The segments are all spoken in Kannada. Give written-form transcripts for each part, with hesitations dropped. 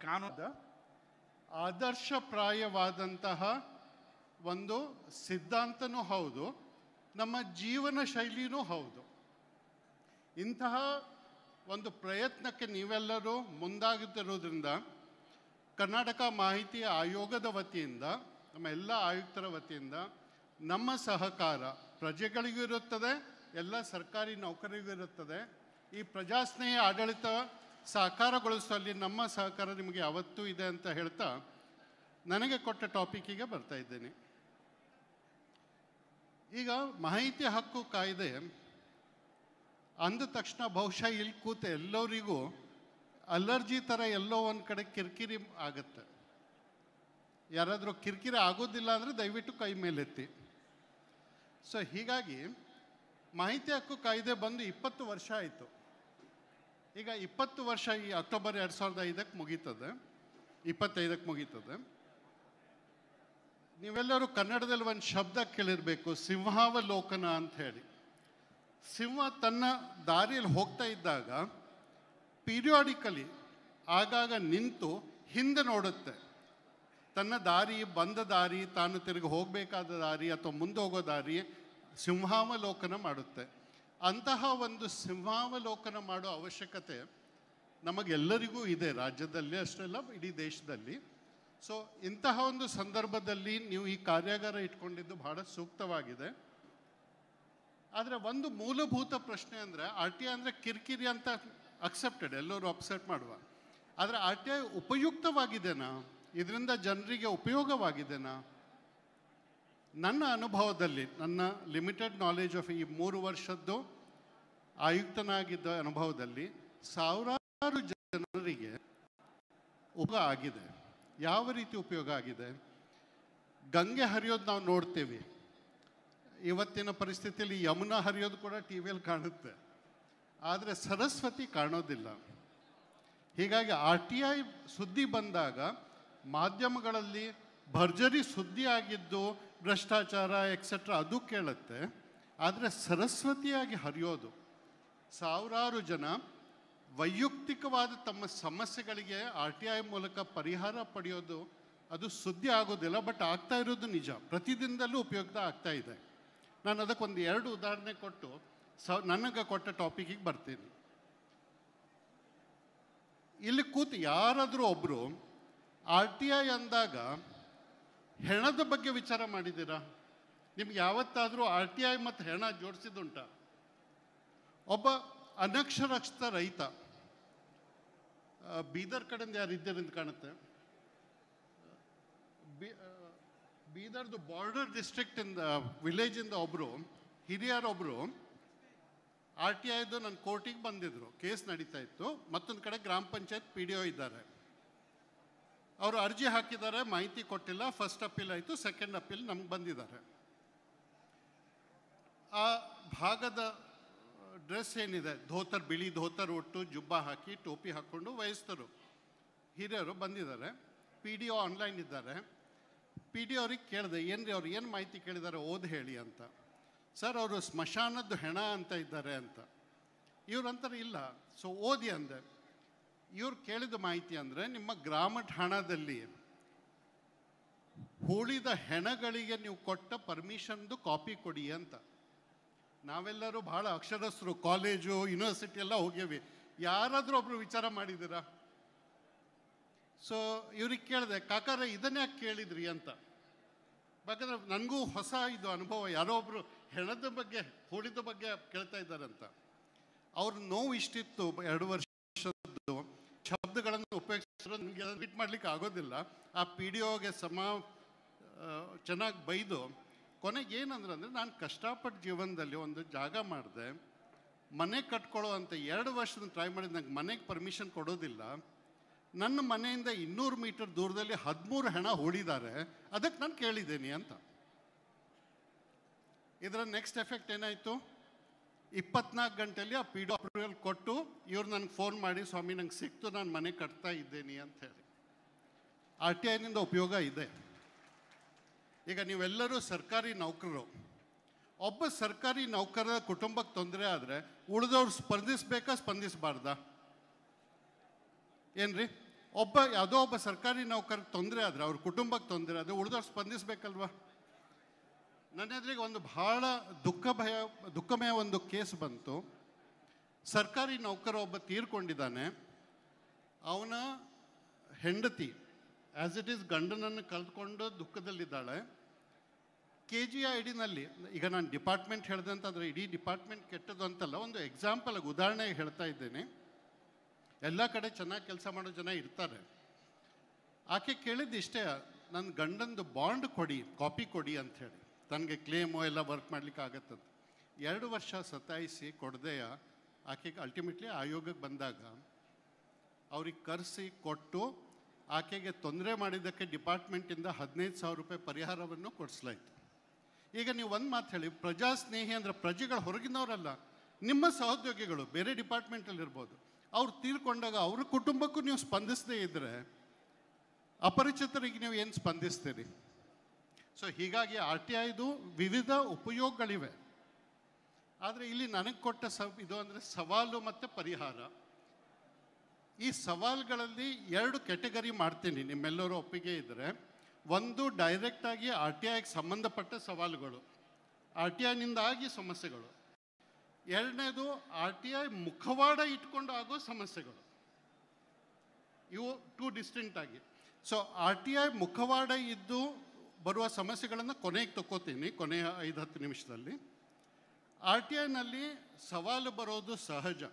ಕಾನೂನು ಆದರ್ಶಪ್ರಾಯವಾದಂತಹ ಒಂದು ಸಿದ್ಧಾಂತನೂ ಹೌದು, ನಮ್ಮ ಜೀವನ ಶೈಲಿನೂ ಹೌದು. ಇಂತಹ ಒಂದು ಪ್ರಯತ್ನಕ್ಕೆ ನೀವೆಲ್ಲರೂ ಮುಂದಾಗುತ್ತಿರುವುದರಿಂದ ಕರ್ನಾಟಕ ಮಾಹಿತಿ ಆಯೋಗದ ವತಿಯಿಂದ, ನಮ್ಮ ಎಲ್ಲ ಆಯುಕ್ತರ ವತಿಯಿಂದ ನಮ್ಮ ಸಹಕಾರ ಪ್ರಜೆಗಳಿಗೂ ಇರುತ್ತದೆ, ಎಲ್ಲ ಸರ್ಕಾರಿ ನೌಕರಿಗೂ ಇರುತ್ತದೆ. ಈ ಪ್ರಜಾಸ್ನೇಹಿ ಆಡಳಿತ ಸಾಕಾರಗೊಳಿಸುವಲ್ಲಿ ನಮ್ಮ ಸಹಕಾರ ನಿಮಗೆ ಯಾವತ್ತೂ ಇದೆ ಅಂತ ಹೇಳ್ತಾ ನನಗೆ ಕೊಟ್ಟ ಟಾಪಿಕ್ಕಿಗೆ ಬರ್ತಾ ಇದ್ದೇನೆ. ಈಗ ಮಾಹಿತಿ ಹಕ್ಕು ಕಾಯ್ದೆ ಅಂದ ತಕ್ಷಣ ಬಹುಶಃ ಇಲ್ಲಿ ಕೂತ ಎಲ್ಲರಿಗೂ ಅಲರ್ಜಿ ಥರ ಎಲ್ಲೋ ಒಂದು ಕಡೆ ಕಿರಿಕಿರಿ ಆಗುತ್ತೆ. ಯಾರಾದರೂ ಕಿರಿಕಿರಿ ಆಗೋದಿಲ್ಲ ಅಂದರೆ ದಯವಿಟ್ಟು ಕೈ ಮೇಲೆತ್ತಿ. ಸೊ ಹೀಗಾಗಿ ಮಾಹಿತಿ ಹಕ್ಕು ಕಾಯ್ದೆ ಬಂದು 20 ವರ್ಷ ಆಯಿತು. ಈಗ 20 ವರ್ಷ ಈ ಅಕ್ಟೋಬರ್ 2005ಕ್ಕೆ ಮುಗೀತದೆ, 25ಕ್ಕೆ ಮುಗೀತದೆ. ನೀವೆಲ್ಲರೂ ಕನ್ನಡದಲ್ಲಿ ಒಂದು ಶಬ್ದ ಕೇಳಿರಬೇಕು, ಸಿಂಹಾವಲೋಕನ ಅಂತ ಹೇಳಿ. ಸಿಂಹ ತನ್ನ ದಾರಿಯಲ್ಲಿ ಹೋಗ್ತಾ ಇದ್ದಾಗ ಪೀರಿಯಾಡಿಕಲಿ ಆಗಾಗ ನಿಂತು ಹಿಂದೆ ನೋಡುತ್ತೆ. ತನ್ನ ದಾರಿ, ಬಂದ ದಾರಿ, ತಾನು ತಿರುಗಿ ಹೋಗಬೇಕಾದ ದಾರಿ ಅಥವಾ ಮುಂದೆ ಹೋಗೋ ದಾರಿ ಸಿಂಹಾವಲೋಕನ ಮಾಡುತ್ತೆ. ಅಂತಹ ಒಂದು ಸಿಂಹಾವಲೋಕನ ಮಾಡೋ ಅವಶ್ಯಕತೆ ನಮಗೆಲ್ಲರಿಗೂ ಇದೆ, ರಾಜ್ಯದಲ್ಲಿ ಅಷ್ಟೇ ಅಲ್ಲ ಇಡೀ ದೇಶದಲ್ಲಿ. ಸೊ ಇಂತಹ ಒಂದು ಸಂದರ್ಭದಲ್ಲಿ ನೀವು ಈ ಕಾರ್ಯಾಗಾರ ಇಟ್ಕೊಂಡಿದ್ದು ಬಹಳ ಸೂಕ್ತವಾಗಿದೆ. ಆದರೆ ಒಂದು ಮೂಲಭೂತ ಪ್ರಶ್ನೆ ಅಂದರೆ RTI ಅಂದರೆ ಕಿರಿಕಿರಿ ಅಂತ ಅಕ್ಸೆಪ್ಟೆಡ್, ಎಲ್ಲರೂ ಅಕ್ಸೆಪ್ಟ್ ಮಾಡುವ. ಆದರೆ RTI ಉಪಯುಕ್ತವಾಗಿದೆನಾ? ಇದರಿಂದ ಜನರಿಗೆ ಉಪಯೋಗವಾಗಿದೆನಾ? ನನ್ನ ಅನುಭವದಲ್ಲಿ, ನನ್ನ ಲಿಮಿಟೆಡ್ ನಾಲೆಜ್ ಆಫ್ ಈ 3 ವರ್ಷದ್ದು ಆಯುಕ್ತನಾಗಿದ್ದ ಅನುಭವದಲ್ಲಿ ಸಾವಿರಾರು ಜನರಿಗೆ ಉಪಯೋಗ ಆಗಿದೆ. ಯಾವ ರೀತಿ ಉಪಯೋಗ ಆಗಿದೆ? ಗಂಗೆ ಹರಿಯೋದು ನಾವು ನೋಡ್ತೇವೆ. ಇವತ್ತಿನ ಪರಿಸ್ಥಿತಿಯಲ್ಲಿ ಯಮುನಾ ಹರಿಯೋದು ಕೂಡ TVಯಲ್ಲಿ ಕಾಣುತ್ತೆ, ಆದರೆ ಸರಸ್ವತಿ ಕಾಣೋದಿಲ್ಲ. ಹೀಗಾಗಿ RTI ಸುದ್ದಿ ಬಂದಾಗ ಮಾಧ್ಯಮಗಳಲ್ಲಿ ಭರ್ಜರಿ ಸುದ್ದಿ ಆಗಿದ್ದು ಭ್ರಷ್ಟಾಚಾರ ಎಕ್ಸೆಟ್ರಾ ಅದು ಕೇಳುತ್ತೆ, ಆದರೆ ಸರಸ್ವತಿಯಾಗಿ ಹರಿಯೋದು, ಸಾವಿರಾರು ಜನ ವೈಯಕ್ತಿಕವಾದ ತಮ್ಮ ಸಮಸ್ಯೆಗಳಿಗೆ RTI ಮೂಲಕ ಪರಿಹಾರ ಪಡೆಯೋದು, ಅದು ಸುದ್ದಿ ಆಗೋದಿಲ್ಲ, ಬಟ್ ಆಗ್ತಾ ಇರೋದು ನಿಜ. ಪ್ರತಿದಿನದಲ್ಲೂ ಉಪಯುಕ್ತ ಆಗ್ತಾ ಇದೆ. ನಾನು ಅದಕ್ಕೊಂದು 2 ಉದಾಹರಣೆ ಕೊಟ್ಟು ನನಗೆ ಕೊಟ್ಟ ಟಾಪಿಕಿಗೆ ಬರ್ತೀನಿ. ಇಲ್ಲಿ ಕೂತು ಯಾರಾದರೂ ಒಬ್ಬರು RTI ಅಂದಾಗ ಹೆಣದ ಬಗ್ಗೆ ವಿಚಾರ ಮಾಡಿದ್ದೀರಾ? ನಿಮ್ಗೆ ಯಾವತ್ತಾದರೂ RTI ಮತ್ತು ಹೆಣ ಜೋಡಿಸಿದುಂಟ? ಒಬ್ಬ ಅನಕ್ಷರಸ್ಥ ರೈತ, ಬೀದರ್ ಕಡೆಯಿಂದ ಯಾರಿದ್ದೀರಿಂದ ಕಾಣುತ್ತೆ, ಬೀದರ್ದು ಬಾರ್ಡರ್ ಡಿಸ್ಟ್ರಿಕ್ಟಿಂದ ವಿಲೇಜಿಂದ ಒಬ್ಬರು ಹಿರಿಯರೊಬ್ಬರು RTIದು ನನ್ನ ಕೋರ್ಟಿಗೆ ಬಂದಿದ್ದರು, ಕೇಸ್ ನಡೀತಾ ಇತ್ತು. ಮತ್ತೊಂದು ಕಡೆ ಗ್ರಾಮ ಪಂಚಾಯತ್ PDO ಇದ್ದಾರೆ, ಅವರು ಅರ್ಜಿ ಹಾಕಿದ್ದಾರೆ, ಮಾಹಿತಿ ಕೊಟ್ಟಿಲ್ಲ. ಫಸ್ಟ್ ಅಪೀಲ್ ಆಯಿತು, ಸೆಕೆಂಡ್ ಅಪೀಲ್ ನಮ್ಗೆ ಬಂದಿದ್ದಾರೆ. ಆ ಭಾಗದ ಡ್ರೆಸ್ ಏನಿದೆ, ಧೋತರ್, ಬಿಳಿ ಧೋತರ್ ಉಟ್ಟು ಜುಬ್ಬ ಹಾಕಿ ಟೋಪಿ ಹಾಕ್ಕೊಂಡು ವಯಸ್ಸರು ಹಿರಿಯರು ಬಂದಿದ್ದಾರೆ. PDO ಆನ್ಲೈನ್ ಇದ್ದಾರೆ. PDO ಅವ್ರಿಗೆ ಕೇಳಿದೆ, ಏನು ರೀ ಅವ್ರು ಏನು ಮಾಹಿತಿ ಕೇಳಿದ್ದಾರೆ, ಓದಿ ಹೇಳಿ ಅಂತ. ಸರ್ ಅವರು ಸ್ಮಶಾನದ್ದು ಹೆಣ ಅಂತ ಇದ್ದಾರೆ ಅಂತ. ಇವ್ರು ಅಂತಾರೆ ಇಲ್ಲ, ಸೊ ಓದಿ ಅಂದೆ. ಇವ್ರು ಕೇಳಿದ ಮಾಹಿತಿ ಅಂದರೆ, ನಿಮ್ಮ ಗ್ರಾಮ ಠಾಣದಲ್ಲಿ ಉಳಿದ ಹೆಣಗಳಿಗೆ ನೀವು ಕೊಟ್ಟ ಪರ್ಮಿಷನ್ದು ಕಾಪಿ ಕೊಡಿ ಅಂತ. ನಾವೆಲ್ಲರೂ ಭಾಳ ಅಕ್ಷರಸ್ಥರು, ಕಾಲೇಜು ಯೂನಿವರ್ಸಿಟಿ ಎಲ್ಲ ಹೋಗ್ಯವಿ, ಯಾರಾದರೂ ಒಬ್ಬರು ವಿಚಾರ ಮಾಡಿದ್ದೀರಾ? ಸೊ ಇವ್ರಿಗೆ ಕೇಳಿದೆ, ಕಾಕಾರ ಇದನ್ನೇ ಯಾಕೆ ಕೇಳಿದ್ರಿ ಅಂತ. ಯಾಕಂದರೆ ನನಗೂ ಹೊಸ ಇದು ಅನುಭವ, ಯಾರೋ ಒಬ್ಬರು ಹೆಣದ ಬಗ್ಗೆ, ಹೂಳಿದ ಬಗ್ಗೆ ಕೇಳ್ತಾ ಇದ್ದಾರಂತ. ಅವ್ರ ನೋವು ಇಷ್ಟಿತ್ತು, 2 ವರ್ಷದ್ದು ಶಬ್ದಗಳನ್ನು ಉಪಯೋಗಿಸಿದ್ರು, ನನಗೆ ಟ್ವೀಟ್ ಮಾಡಲಿಕ್ಕೆ ಆಗೋದಿಲ್ಲ. ಆ PDOಗೆ ಚೆನ್ನಾಗಿ ಬೈದು ಕೊನೆಗೆ ಏನಂದ್ರೆ ನಾನು ಕಷ್ಟಪಟ್ಟು ಜೀವನದಲ್ಲಿ ಒಂದು ಜಾಗ ಮಾಡಿದೆ, ಮನೆ ಕಟ್ಕೊಳ್ಳೋ ಅಂತ 2 ವರ್ಷದ ಟ್ರೈ ಮಾಡಿದ, ನಂಗೆ ಮನೆಗೆ ಪರ್ಮಿಷನ್ ಕೊಡೋದಿಲ್ಲ. ನನ್ನ ಮನೆಯಿಂದ 200 ಮೀಟರ್ ದೂರದಲ್ಲಿ 13 ಹೆಣ ಹೂಳಿದ್ದಾರೆ, ಅದಕ್ಕೆ ನಾನು ಕೇಳಿದ್ದೀನಿ ಅಂತ. ಇದರ ನೆಕ್ಸ್ಟ್ ಎಫೆಕ್ಟ್ ಏನಾಯಿತು? 24 ಗಂಟೆಯಲ್ಲಿ ಆ PDO ಅಪ್ರೂವಲ್ ಕೊಟ್ಟು ಇವ್ರು ನನಗೆ ಫೋನ್ ಮಾಡಿ, ಸ್ವಾಮಿ ನಂಗೆ ಸಿಕ್ತು, ನಾನು ಮನೆ ಕಟ್ತಾ ಇದ್ದೀನಿ ಅಂತ ಹೇಳಿ. RTIನಿಂದ ಉಪಯೋಗ ಇದೆ. ಈಗ ನೀವೆಲ್ಲರೂ ಸರ್ಕಾರಿ ನೌಕರರು. ಒಬ್ಬ ಸರ್ಕಾರಿ ನೌಕರರ ಕುಟುಂಬಕ್ಕೆ ತೊಂದರೆ ಆದರೆ ಉಳಿದವ್ರು ಸ್ಪಂದಿಸಬೇಕಾ, ಸ್ಪಂದಿಸಬಾರ್ದಾ? ಏನ್ರಿ? ಯಾವುದೋ ಒಬ್ಬ ಸರ್ಕಾರಿ ನೌಕರಿಗೆ ತೊಂದರೆ ಆದರೆ, ಅವ್ರ ಕುಟುಂಬಕ್ಕೆ ತೊಂದರೆ ಆದರೆ ಉಳಿದವ್ರು ಸ್ಪಂದಿಸಬೇಕಲ್ವ? ನನ್ನ ಎದುರಿಗೆ ಒಂದು ಭಾಳ ದುಃಖಮಯ ಒಂದು ಕೇಸ್ ಬಂತು. ಸರ್ಕಾರಿ ನೌಕರ ಒಬ್ಬ ತೀರ್ಕೊಂಡಿದ್ದಾನೆ. ಅವನ ಹೆಂಡತಿ ಆ್ಯಸ್ ಇಟ್ ಈಸ್ ಗಂಡನನ್ನು ಕಳೆದುಕೊಂಡು ದುಃಖದಲ್ಲಿದ್ದಾಳೆ. KGIDನಲ್ಲಿ, ಈಗ ನಾನು ಡಿಪಾರ್ಟ್ಮೆಂಟ್ ಹೇಳಿದೆ ಅಂತ ಆದರೆ ಇಡೀ ಡಿಪಾರ್ಟ್ಮೆಂಟ್ ಕೆಟ್ಟದ್ದು ಅಂತಲ್ಲ, ಒಂದು ಎಕ್ಸಾಂಪಲ್ ಉದಾಹರಣೆಗೆ ಹೇಳ್ತಾ ಇದ್ದೇನೆ. ಎಲ್ಲ ಕಡೆ ಚೆನ್ನಾಗಿ ಕೆಲಸ ಮಾಡೋ ಜನ ಇರ್ತಾರೆ. ಆಕೆ ಕೇಳಿದ್ದು ಇಷ್ಟೇ, ನನ್ನ ಗಂಡಂದು ಬಾಂಡ್ ಕೊಡಿ, ಕಾಪಿ ಕೊಡಿ ಅಂಥೇಳಿ, ತನಗೆ ಕ್ಲೇಮು ಎಲ್ಲ ವರ್ಕ್ ಮಾಡಲಿಕ್ಕೆ ಆಗತ್ತಂತ. 2 ವರ್ಷ ಸತಾಯಿಸಿ ಕೊಡದೆಯ ಆಕೆಗೆ ಅಲ್ಟಿಮೇಟ್ಲಿ ಆಯೋಗಕ್ಕೆ ಬಂದಾಗ ಅವ್ರಿಗೆ ಕರೆಸಿ ಕೊಟ್ಟು ಆಕೆಗೆ ತೊಂದರೆ ಮಾಡಿದ್ದಕ್ಕೆ ಡಿಪಾರ್ಟ್ಮೆಂಟಿಂದ 15,000 ರೂಪಾಯಿ ಪರಿಹಾರವನ್ನು ಕೊಡಿಸ್ಲಾಯಿತು. ಈಗ ನೀವು ಒಂದು ಮಾತು ಹೇಳಿ, ಪ್ರಜಾಸ್ನೇಹಿ ಅಂದರೆ ಪ್ರಜೆಗಳು ಹೊರಗಿನವರಲ್ಲ, ನಿಮ್ಮ ಸಹೋದ್ಯೋಗಿಗಳು ಬೇರೆ ಡಿಪಾರ್ಟ್ಮೆಂಟಲ್ಲಿರ್ಬೋದು. ಅವ್ರು ತೀರ್ಕೊಂಡಾಗ ಅವ್ರ ಕುಟುಂಬಕ್ಕೂ ನೀವು ಸ್ಪಂದಿಸದೇ ಇದ್ದರೆ ಅಪರಿಚಿತರಿಗೆ ನೀವು ಏನು ಸ್ಪಂದಿಸ್ತೀರಿ? ಸೊ ಹೀಗಾಗಿ RTIದು ವಿವಿಧ ಉಪಯೋಗಗಳಿವೆ. ಆದರೆ ಇಲ್ಲಿ ನನಗೆ ಕೊಟ್ಟ ಇದು ಅಂದರೆ ಸವಾಲು ಮತ್ತು ಪರಿಹಾರ. ಈ ಸವಾಲುಗಳಲ್ಲಿ 2 ಕ್ಯಾಟಗರಿ ಮಾಡ್ತೀನಿ, ನಿಮ್ಮೆಲ್ಲರೂ ಒಪ್ಪಿಗೆ ಇದ್ದರೆ. ಒಂದು ಡೈರೆಕ್ಟಾಗಿ RTIಗೆ ಸಂಬಂಧಪಟ್ಟ ಸವಾಲುಗಳು, RTIನಿಂದಾಗಿ ಸಮಸ್ಯೆಗಳು. ಎರಡನೇದು RTI ಮುಖವಾಡ ಇಟ್ಕೊಂಡು ಆಗೋ ಸಮಸ್ಯೆಗಳು. ಇವು 2 ಡಿಸ್ಟಿಂಕ್ಟ್ ಆಗಿ. ಸೊ RTI ಮುಖವಾಡ ಇದ್ದು ಬರುವ ಸಮಸ್ಯೆಗಳನ್ನು ಕೊನೆಗೆ ತಗೋತೀನಿ, ಕೊನೆಯ 5-10 ನಿಮಿಷದಲ್ಲಿ. RTIನಲ್ಲಿ ಸವಾಲು ಬರೋದು ಸಹಜ.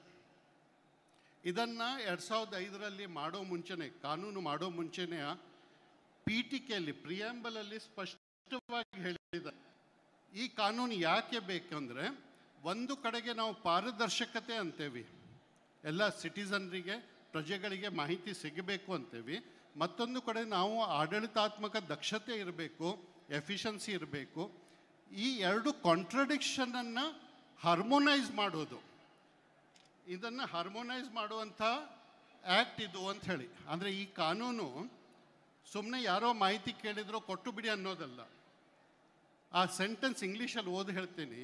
ಇದನ್ನು 2005ರಲ್ಲಿ ಮಾಡೋ ಮುಂಚೆನೇ, ಕಾನೂನು ಮಾಡೋ ಮುಂಚೆನೇ ಪೀಠಿಕೆಯಲ್ಲಿ ಪ್ರಿಯಾಂಬಲಲ್ಲಿ ಸ್ಪಷ್ಟವಾಗಿ ಹೇಳಿದ್ದಾರೆ. ಈ ಕಾನೂನು ಯಾಕೆ ಬೇಕಂದರೆ, ಒಂದು ಕಡೆಗೆ ನಾವು ಪಾರದರ್ಶಕತೆ ಅಂತೇವಿ, ಎಲ್ಲ ಸಿಟಿಸನ್ರಿಗೆ ಪ್ರಜೆಗಳಿಗೆ ಮಾಹಿತಿ ಸಿಗಬೇಕು ಅಂತೇವಿ. ಮತ್ತೊಂದು ಕಡೆ ನಾವು ಆಡಳಿತಾತ್ಮಕ ದಕ್ಷತೆ ಇರಬೇಕು, ಎಫಿಷಿಯನ್ಸಿ ಇರಬೇಕು. ಈ 2 ಕಾಂಟ್ರಡಿಕ್ಷನನ್ನು ಹಾರ್ಮೋನೈಸ್ ಮಾಡೋದು, ಇದನ್ನು ಹಾರ್ಮೋನೈಸ್ ಮಾಡುವಂಥ ಆ್ಯಕ್ಟ್ ಇದು ಅಂತ ಹೇಳಿ. ಅಂದರೆ ಈ ಕಾನೂನು ಸುಮ್ಮನೆ ಯಾರೋ ಮಾಹಿತಿ ಕೇಳಿದ್ರೋ ಕೊಟ್ಟು ಬಿಡಿ ಅನ್ನೋದಲ್ಲ. ಆ ಸೆಂಟೆನ್ಸ್ ಇಂಗ್ಲೀಷಲ್ಲಿ ಓದಿ ಹೇಳ್ತೀನಿ.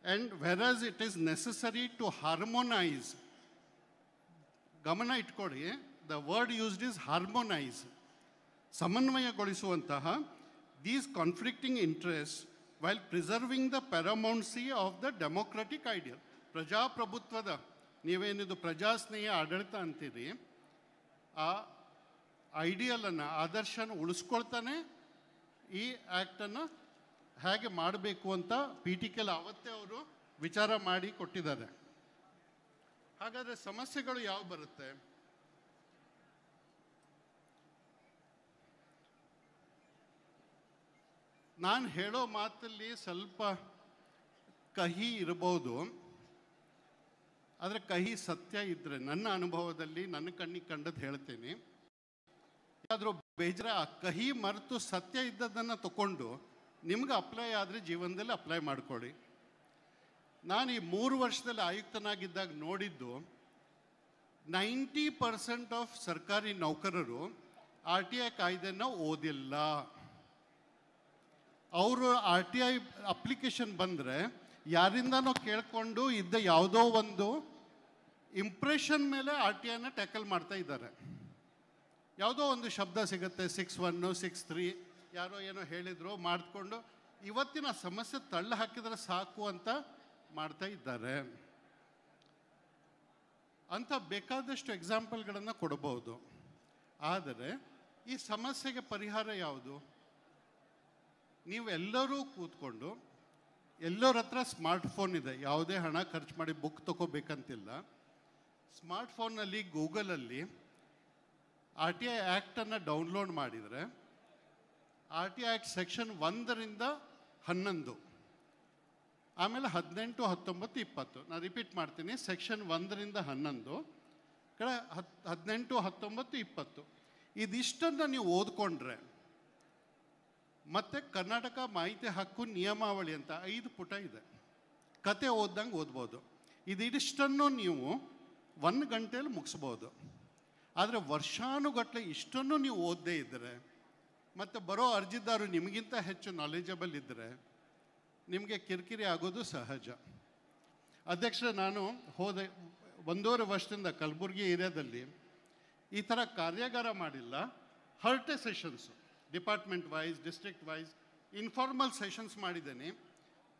And whereas it is necessary to harmonise, ಗಮನ ಇಟ್ಕೊಳ್ಳಿ, the word used is harmonise, ಸಮನ್ವಯಗೊಳಿಸುವಂತಹ these conflicting interest while preserving the paramountcy of the democratic ideal. ಪ್ರಜಾಪ್ರಭುತ್ವದ, ನೀವೇನಿದು ಪ್ರಜಾಸ್ನೇಹಿ ಆಡಳಿತ ಅಂತೀರಿ, ಆ ಐಡಿಯಲನ್ನು, ಆದರ್ಶನ ಉಳಿಸ್ಕೊಳ್ತಾನೆ ಈ ಆ್ಯಕ್ಟನ್ನು ಹೇಗೆ ಮಾಡಬೇಕು ಅಂತ ಪೀಠಿಕೆಯಲ್ಲಿ ಆವತ್ತೇ ಅವರು ವಿಚಾರ ಮಾಡಿ ಕೊಟ್ಟಿದ್ದಾರೆ. ಹಾಗಾದರೆ ಸಮಸ್ಯೆಗಳು ಯಾವ ಬರುತ್ತೆ? ನಾನು ಹೇಳೋ ಮಾತಲ್ಲಿ ಸ್ವಲ್ಪ ಕಹಿ ಇರ್ಬೋದು, ಆದರೆ ಕಹಿ ಸತ್ಯ ಇದ್ದರೆ, ನನ್ನ ಅನುಭವದಲ್ಲಿ ನನ್ನ ಕಣ್ಣಿಗೆ ಕಂಡದ್ದು ಹೇಳ್ತೀನಿ. ಆದರೂ ಬೇಜಾರ ಆ ಕಹಿ ಮರೆತು ಸತ್ಯ ಇದ್ದದ್ದನ್ನು ತಗೊಂಡು ನಿಮ್ಗೆ ಅಪ್ಲೈ ಆದರೆ ಜೀವನದಲ್ಲಿ ಅಪ್ಲೈ ಮಾಡ್ಕೊಳ್ಳಿ. ನಾನು ಈ 3 ವರ್ಷದಲ್ಲಿ ಆಯುಕ್ತನಾಗಿದ್ದಾಗ ನೋಡಿದ್ದು, 90% ಆಫ್ ಸರ್ಕಾರಿ ನೌಕರರು RTI ಕಾಯ್ದೆಯನ್ನು ಓದಿಲ್ಲ. ಅವರು RTI ಅಪ್ಲಿಕೇಶನ್ ಬಂದರೆ ಯಾರಿಂದನೋ ಕೇಳಿಕೊಂಡು ಇದ್ದ ಯಾವುದೋ ಒಂದು ಇಂಪ್ರೆಷನ್ ಮೇಲೆ RTIನ ಟ್ಯಾಕಲ್ ಮಾಡ್ತಾ ಇದ್ದಾರೆ. ಯಾವುದೋ ಒಂದು ಶಬ್ದ ಸಿಗುತ್ತೆ, 6(1), 6(3), ಯಾರೋ ಏನೋ ಹೇಳಿದ್ರು ಮಾಡಿಕೊಂಡು ಇವತ್ತಿನ ಸಮಸ್ಯೆ ತಳ್ಳಿ ಹಾಕಿದರೆ ಸಾಕು ಅಂತ ಮಾಡ್ತಾ ಇದ್ದಾರೆ. ಅಂಥ ಬೇಕಾದಷ್ಟು ಎಕ್ಸಾಂಪಲ್ಗಳನ್ನು ಕೊಡಬಹುದು. ಆದರೆ ಈ ಸಮಸ್ಯೆಗೆ ಪರಿಹಾರ ಯಾವುದು? ನೀವೆಲ್ಲರೂ ಕೂತ್ಕೊಂಡು, ಎಲ್ಲರ ಹತ್ರ ಸ್ಮಾರ್ಟ್ಫೋನ್ ಇದೆ, ಯಾವುದೇ ಹಣ ಖರ್ಚು ಮಾಡಿ ಬುಕ್ ತಗೋಬೇಕಂತಿಲ್ಲ. ಸ್ಮಾರ್ಟ್ಫೋನಲ್ಲಿ ಗೂಗಲಲ್ಲಿ RTI ಆ್ಯಕ್ಟನ್ನು ಡೌನ್ಲೋಡ್ ಮಾಡಿದರೆ RTI ಆ್ಯಕ್ಟ್ ಸೆಕ್ಷನ್ 1ರಿಂದ 11, ಆಮೇಲೆ 18, 19, 20, ನಾನು ರಿಪೀಟ್ ಮಾಡ್ತೀನಿ, ಸೆಕ್ಷನ್ 1ರಿಂದ 11 ಕಡೆ 18, 19, 20 ಇದಿಷ್ಟನ್ನು ನೀವು ಓದ್ಕೊಂಡ್ರೆ, ಮತ್ತು ಕರ್ನಾಟಕ ಮಾಹಿತಿ ಹಕ್ಕು ನಿಯಮಾವಳಿ ಅಂತ 5 ಪುಟ ಇದೆ, ಕತೆ ಓದ್ದಂಗೆ ಓದ್ಬೋದು. ಇದಿಷ್ಟನ್ನು ನೀವು 1 ಗಂಟೆಯಲ್ಲಿ ಮುಗಿಸ್ಬೋದು. ಆದರೆ ವರ್ಷಾನುಗಟ್ಟಲೆ ಇಷ್ಟನ್ನು ನೀವು ಓದದೇ ಇದ್ದರೆ, ಮತ್ತು ಬರೋ ಅರ್ಜಿದಾರರು ನಿಮಗಿಂತ ಹೆಚ್ಚು ನಾಲೆಜಬಲ್ ಇದ್ದರೆ, ನಿಮಗೆ ಕಿರಿಕಿರಿ ಆಗೋದು ಸಹಜ. ಅಧ್ಯಕ್ಷರೇ, ನಾನು ಹೋದೆ 1.5 ವರ್ಷದಿಂದ ಕಲಬುರಗಿ ಏರಿಯಾದಲ್ಲಿ ಈ ಥರ ಕಾರ್ಯಾಗಾರ ಮಾಡಿಲ್ಲ. ಹರ್ಟೆ sessions department wise, district wise, informal sessions ಮಾಡಿದ್ದೇನೆ.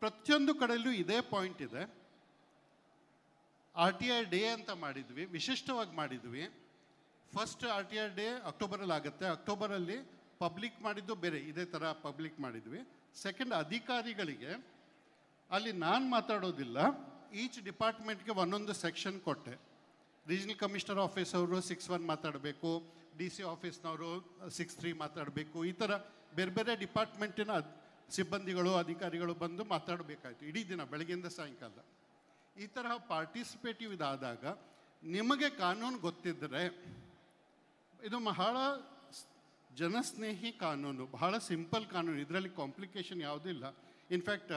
ಪ್ರತಿಯೊಂದು ಕಡೆಯಲ್ಲೂ ಇದೇ ಪಾಯಿಂಟ್ ಇದೆ. RTI ಡೇ ಅಂತ ಮಾಡಿದ್ವಿ, ವಿಶಿಷ್ಟವಾಗಿ ಮಾಡಿದ್ವಿ. ಫಸ್ಟ್ RTI ಡೇ ಅಕ್ಟೋಬರಲ್ಲಿ ಆಗುತ್ತೆ. ಅಕ್ಟೋಬರಲ್ಲಿ ಪಬ್ಲಿಕ್ ಮಾಡಿದ್ದು ಬೇರೆ, ಇದೇ ಥರ ಪಬ್ಲಿಕ್ ಮಾಡಿದ್ವಿ. ಸೆಕೆಂಡ್, ಅಧಿಕಾರಿಗಳಿಗೆ ಅಲ್ಲಿ ನಾನು ಮಾತಾಡೋದಿಲ್ಲ, ಈಚ್ ಡಿಪಾರ್ಟ್ಮೆಂಟ್ಗೆ ಒಂದೊಂದು ಸೆಕ್ಷನ್ ಕೊಟ್ಟೆ. ರೀಜನಲ್ ಕಮಿಷನರ್ ಆಫೀಸ್ ಅವರು 6(1) ಮಾತಾಡಬೇಕು, DC ಆಫೀಸ್ನವರು 6(3) ಮಾತಾಡಬೇಕು. ಈ ಥರ ಬೇರೆ ಬೇರೆ ಡಿಪಾರ್ಟ್ಮೆಂಟಿನ ಸಿಬ್ಬಂದಿಗಳು, ಅಧಿಕಾರಿಗಳು ಬಂದು ಮಾತಾಡಬೇಕಾಯ್ತು ಇಡೀ ದಿನ, ಬೆಳಗ್ಗೆಯಿಂದ ಸಾಯಂಕಾಲ. ಈ ತರಹ ಪಾರ್ಟಿಸಿಪೇಟಿವ್ ಇದಾದಾಗ ನಿಮಗೆ ಕಾನೂನು ಗೊತ್ತಿದ್ದರೆ, ಇದು ಬಹಳ ಜನಸ್ನೇಹಿ ಕಾನೂನು, ಬಹಳ ಸಿಂಪಲ್ ಕಾನೂನು, ಇದರಲ್ಲಿ ಕಾಂಪ್ಲಿಕೇಶನ್ ಯಾವುದೂ ಇಲ್ಲ. ಇನ್ಫ್ಯಾಕ್ಟ್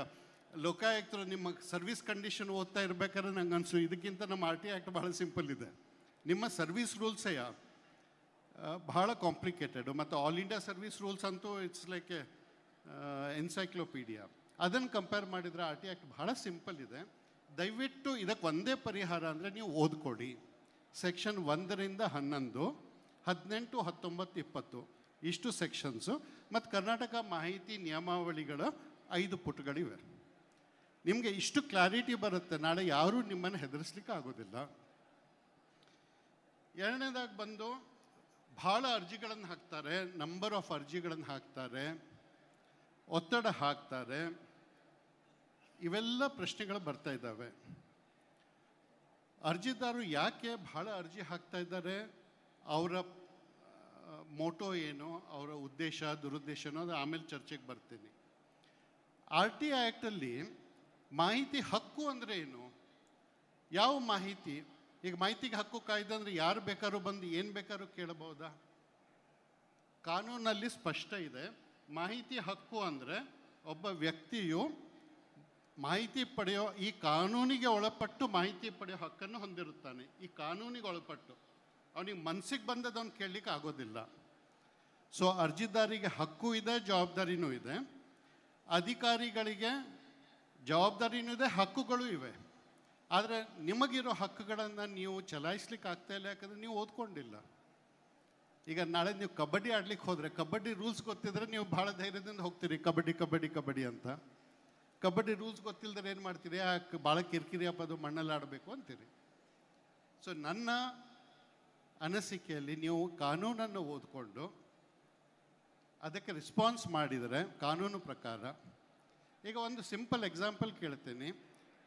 ಲೋಕಾಯುಕ್ತರು ನಿಮ್ಮ ಸರ್ವಿಸ್ ಕಂಡೀಷನ್ ಓದ್ತಾ ಇರಬೇಕಾದ್ರೆ ನಂಗೆ ಅನಿಸು ಇದಕ್ಕಿಂತ ನಮ್ಮ RTI ಆ್ಯಕ್ಟ್ ಬಹಳ ಸಿಂಪಲ್ ಇದೆ. ನಿಮ್ಮ ಸರ್ವಿಸ್ ರೂಲ್ಸೇ ಬಹಳ ಕಾಂಪ್ಲಿಕೇಟೆಡು. ಮತ್ತು ಆಲ್ ಇಂಡಿಯಾ ಸರ್ವಿಸ್ ರೂಲ್ಸ್ ಅಂತೂ ಇಟ್ಸ್ ಲೈಕ್ ಎ ಎನ್ಸೈಕ್ಲೋಪೀಡಿಯಾ. ಅದನ್ನು ಕಂಪೇರ್ ಮಾಡಿದರೆ RTI ಆ್ಯಕ್ಟ್ ಬಹಳ ಸಿಂಪಲ್ ಇದೆ. ದಯವಿಟ್ಟು ಇದಕ್ಕೆ ಒಂದೇ ಪರಿಹಾರ ಅಂದರೆ ನೀವು ಓದ್ಕೊಡಿ. ಸೆಕ್ಷನ್ 1ರಿಂದ 11, 18, 19, 20 ಇಷ್ಟು ಸೆಕ್ಷನ್ಸು, ಮತ್ತು ಕರ್ನಾಟಕ ಮಾಹಿತಿ ನಿಯಮಾವಳಿಗಳ 5 ಪುಟಗಳಿವೆ. ನಿಮಗೆ ಇಷ್ಟು ಕ್ಲಾರಿಟಿ ಬರುತ್ತೆ, ನಾಳೆ ಯಾರೂ ನಿಮ್ಮನ್ನು ಹೆದರಿಸ್ಲಿಕ್ಕೆ ಆಗೋದಿಲ್ಲ. ಎರಡನೇದಾಗಿ ಬಂದು ಭಾಳ ಅರ್ಜಿಗಳನ್ನು ಹಾಕ್ತಾರೆ, ನಂಬರ್ ಆಫ್ ಅರ್ಜಿಗಳನ್ನು ಹಾಕ್ತಾರೆ, ಒತ್ತಡ ಹಾಕ್ತಾರೆ. ಇವೆಲ್ಲ ಪ್ರಶ್ನೆಗಳು ಬರ್ತಾ ಇದ್ದಾವೆ. ಅರ್ಜಿದಾರರು ಯಾಕೆ ಭಾಳ ಅರ್ಜಿ ಹಾಕ್ತಾ ಇದ್ದಾರೆ, ಅವರ ಮೋಟೋ ಏನು, ಅವರ ಉದ್ದೇಶ ದುರುದ್ದೇಶನೋ, ಅದು ಆಮೇಲೆ ಚರ್ಚೆಗೆ ಬರ್ತೀನಿ. RTI ಆ್ಯಕ್ಟಲ್ಲಿ ಮಾಹಿತಿ ಹಕ್ಕು ಅಂದರೆ ಏನು, ಯಾವ ಮಾಹಿತಿ? ಈಗ ಮಾಹಿತಿಗೆ ಹಕ್ಕು ಕಾಯ್ದೆ ಅಂದರೆ ಯಾರು ಬೇಕಾದ್ರೂ ಬಂದು ಏನು ಬೇಕಾದ್ರೂ ಕೇಳಬಹುದಾ? ಕಾನೂನಲ್ಲಿ ಸ್ಪಷ್ಟ ಇದೆ. ಮಾಹಿತಿ ಹಕ್ಕು ಅಂದರೆ ಒಬ್ಬ ವ್ಯಕ್ತಿಯು ಮಾಹಿತಿ ಪಡೆಯೋ, ಈ ಕಾನೂನಿಗೆ ಒಳಪಟ್ಟು ಮಾಹಿತಿ ಪಡೆಯೋ ಹಕ್ಕನ್ನು ಹೊಂದಿರುತ್ತಾನೆ. ಈ ಕಾನೂನಿಗೆ ಒಳಪಟ್ಟು ಅವನಿಗೆ ಮನಸ್ಸಿಗೆ ಬಂದದವನು ಕೇಳಲಿಕ್ಕೆ ಆಗೋದಿಲ್ಲ. ಸೊ ಅರ್ಜಿದಾರಿಗೆ ಹಕ್ಕು ಇದೆ, ಜವಾಬ್ದಾರಿನೂ ಇದೆ. ಅಧಿಕಾರಿಗಳಿಗೆ ಜವಾಬ್ದಾರಿನೂ ಇದೆ, ಹಕ್ಕುಗಳು ಇವೆ. ಆದರೆ ನಿಮಗಿರೋ ಹಕ್ಕುಗಳನ್ನು ನೀವು ಚಲಾಯಿಸ್ಲಿಕ್ಕೆ ಆಗ್ತಾ ಇಲ್ಲ, ಯಾಕಂದರೆ ನೀವು ಓದ್ಕೊಂಡಿಲ್ಲ. ಈಗ ನಾಳೆ ನೀವು ಕಬಡ್ಡಿ ಆಡ್ಲಿಕ್ಕೆ ಹೋದರೆ, ಕಬಡ್ಡಿ ರೂಲ್ಸ್ ಗೊತ್ತಿದ್ರೆ ನೀವು ಭಾಳ ಧೈರ್ಯದಿಂದ ಹೋಗ್ತೀರಿ, ಕಬಡ್ಡಿ ಕಬಡ್ಡಿ ಕಬಡ್ಡಿ ಅಂತ. ಕಬಡ್ಡಿ ರೂಲ್ಸ್ ಗೊತ್ತಿಲ್ಲದ್ರೆ ಏನು ಮಾಡ್ತೀರಿ, ಭಾಳ ಕಿರಿಕಿರಿ ಅದು ಮಣ್ಣಲ್ಲಿ ಆಡಬೇಕು ಅಂತೀರಿ. ಸೊ ನನ್ನ ಅನಿಸಿಕೆಯಲ್ಲಿ ನೀವು ಕಾನೂನನ್ನು ಓದ್ಕೊಂಡು ಅದಕ್ಕೆ ರೆಸ್ಪಾನ್ಸ್ ಮಾಡಿದರೆ ಕಾನೂನು ಪ್ರಕಾರ. ಈಗ ಒಂದು ಸಿಂಪಲ್ ಎಕ್ಸಾಂಪಲ್ ಕೇಳ್ತೀನಿ.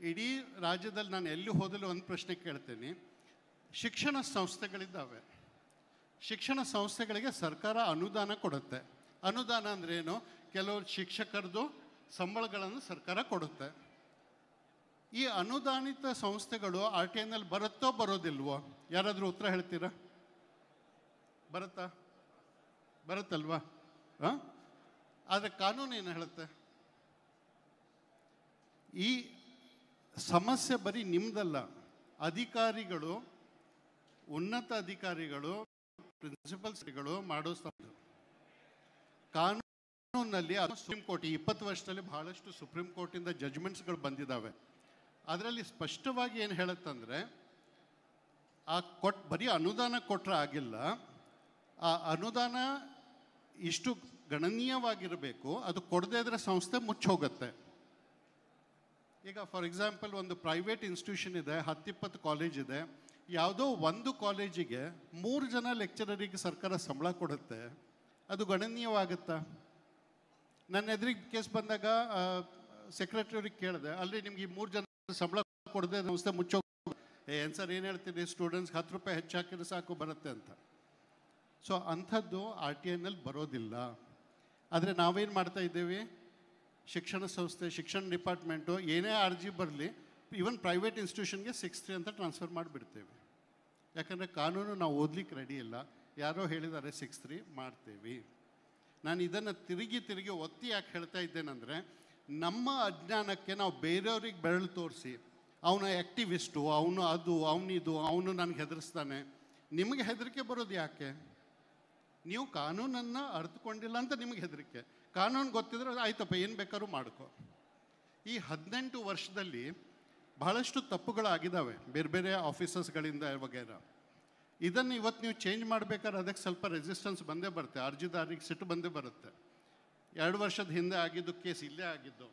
ಇಡೀ ರಾಜ್ಯದಲ್ಲಿ ನಾನು ಎಲ್ಲಿ ಹೋದಲು ಒಂದು ಪ್ರಶ್ನೆ ಕೇಳ್ತೀನಿ. ಶಿಕ್ಷಣ ಸಂಸ್ಥೆಗಳಿದ್ದಾವೆ, ಶಿಕ್ಷಣ ಸಂಸ್ಥೆಗಳಿಗೆ ಸರ್ಕಾರ ಅನುದಾನ ಕೊಡುತ್ತೆ. ಅನುದಾನ ಅಂದ್ರೇನು? ಕೆಲವರು ಶಿಕ್ಷಕರದು ಸಂಬಳಗಳನ್ನು ಸರ್ಕಾರ ಕೊಡುತ್ತೆ. ಈ ಅನುದಾನಿತ ಸಂಸ್ಥೆಗಳು RTIನಲ್ಲಿ ಬರುತ್ತೋ ಬರೋದಿಲ್ವೋ? ಯಾರಾದರೂ ಉತ್ತರ ಹೇಳ್ತೀರಾ? ಬರುತ್ತಲ್ವಾ? ಹಾಂ, ಆದರೆ ಕಾನೂನು ಏನು ಹೇಳುತ್ತೆ? ಈ ಸಮಸ್ಯೆ ಬರೀ ನಿಮ್ಮದಲ್ಲ, ಅಧಿಕಾರಿಗಳು, ಉನ್ನತ ಅಧಿಕಾರಿಗಳು, ಪ್ರಿನ್ಸಿಪಲ್ಸ್ಗಳು ಮಾಡೋ ಕಾನೂನಲ್ಲಿ. ಅದು ಸುಪ್ರೀಂ ಕೋರ್ಟ್ 20 ವರ್ಷದಲ್ಲಿ ಬಹಳಷ್ಟು ಸುಪ್ರೀಂ ಕೋರ್ಟಿಂದ ಜಡ್ಜ್ಮೆಂಟ್ಸ್ಗಳು ಬಂದಿದ್ದಾವೆ. ಅದರಲ್ಲಿ ಸ್ಪಷ್ಟವಾಗಿ ಏನು ಹೇಳುತ್ತಂದರೆ, ಬರೀ ಅನುದಾನ ಕೊಟ್ಟರೆ ಆಗಿಲ್ಲ, ಆ ಅನುದಾನ ಇಷ್ಟು ಗಣನೀಯವಾಗಿರಬೇಕು. ಅದು ಕೊಡದೇ ಇದ್ರೆ ಸಂಸ್ಥೆ ಮುಚ್ಚೋಗುತ್ತೆ. ಈಗ ಫಾರ್ ಎಕ್ಸಾಂಪಲ್ ಒಂದು ಪ್ರೈವೇಟ್ ಇನ್ಸ್ಟಿಟ್ಯೂಷನ್ ಇದೆ, 10-20 ಕಾಲೇಜ್ ಇದೆ. ಯಾವುದೋ ಒಂದು ಕಾಲೇಜಿಗೆ 3 ಜನ ಲೆಕ್ಚರರಿಗೆ ಸರ್ಕಾರ ಸಂಬಳ ಕೊಡುತ್ತೆ. ಅದು ಗಣನೀಯವಾಗುತ್ತಾ? ನನ್ನ ಎದುರಿಗೆ ಕೇಸ್ ಬಂದಾಗ ಸೆಕ್ರೆಟರಿಯವ್ರಿಗೆ ಕೇಳಿದೆ, ಅಲ್ಲಿ ನಿಮ್ಗೆ ಈ 3 ಜನ ಸಂಬಳ ಕೊಡದೆ ಸಂಸ್ಥೆ ಮುಚ್ಚೋ, ಏನು ಸರ್ ಏನು ಹೇಳ್ತೀರಿ, ಸ್ಟೂಡೆಂಟ್ಸ್ಗೆ 10 ರೂಪಾಯಿ ಹೆಚ್ಚು ಹಾಕಿದ್ರೆ ಸಾಕು ಬರುತ್ತೆ ಅಂತ. ಸೊ ಅಂಥದ್ದು RTIನಲ್ಲಿ ಬರೋದಿಲ್ಲ. ಆದರೆ ನಾವೇನು ಮಾಡ್ತಾ ಇದ್ದೇವೆ, ಶಿಕ್ಷಣ ಸಂಸ್ಥೆ, ಶಿಕ್ಷಣ ಡಿಪಾರ್ಟ್ಮೆಂಟು ಏನೇ ಅರ್ಜಿ ಬರಲಿ, ಈವನ್ ಪ್ರೈವೇಟ್ ಇನ್ಸ್ಟಿಟ್ಯೂಷನ್ಗೆ 6(3) ಅಂತ ಟ್ರಾನ್ಸ್ಫರ್ ಮಾಡಿಬಿಡ್ತೇವೆ. ಯಾಕಂದರೆ ಕಾನೂನು ನಾವು ಓದಲಿಕ್ಕೆ ರೆಡಿ ಇಲ್ಲ. ಯಾರೋ ಹೇಳಿದ್ದಾರೆ 6(3) ಮಾಡ್ತೇವೆ. ನಾನು ಇದನ್ನು ತಿರುಗಿ ಒತ್ತಿ ಯಾಕೆ ಹೇಳ್ತಾ ಇದ್ದೇನೆಂದರೆ, ನಮ್ಮ ಅಜ್ಞಾನಕ್ಕೆ ನಾವು ಬೇರೆಯವ್ರಿಗೆ ಬೆರಳು ತೋರಿಸಿ, ಅವನು ಆ್ಯಕ್ಟಿವಿಸ್ಟು, ಅವನು ಅದು, ಅವನಿದು, ಅವನು ನನಗೆ ಹೆದರಿಸ್ತಾನೆ. ನಿಮಗೆ ಹೆದರಿಕೆ ಬರೋದು ಯಾಕೆ? ನೀವು ಕಾನೂನನ್ನು ಅರ್ಥಕೊಂಡಿಲ್ಲ ಅಂತ ನಿಮಗೆ ಹೆದರಿಕೆ. ಕಾನೂನು ಗೊತ್ತಿದ್ರೆ ಆಯ್ತಪ್ಪ, ಏನು ಬೇಕಾದ್ರೂ ಮಾಡ್ಕೊ. ಈ 18 ವರ್ಷದಲ್ಲಿ ಬಹಳಷ್ಟು ತಪ್ಪುಗಳಾಗಿದ್ದಾವೆ ಬೇರೆ ಬೇರೆ ಆಫೀಸರ್ಸ್ಗಳಿಂದ ವಗೇರ. ಇದನ್ನು ಇವತ್ತು ನೀವು ಚೇಂಜ್ ಮಾಡಬೇಕಾದ್ರೆ ಅದಕ್ಕೆ ಸ್ವಲ್ಪ ರೆಸಿಸ್ಟೆನ್ಸ್ ಬಂದೇ ಬರುತ್ತೆ, ಅರ್ಜಿದಾರರಿಗೆ ಸಿಟ್ಟು ಬಂದೇ ಬರುತ್ತೆ. 2 ವರ್ಷದ ಹಿಂದೆ ಆಗಿದ್ದು ಕೇಸ್ ಇಲ್ಲೇ ಆಗಿದ್ದು.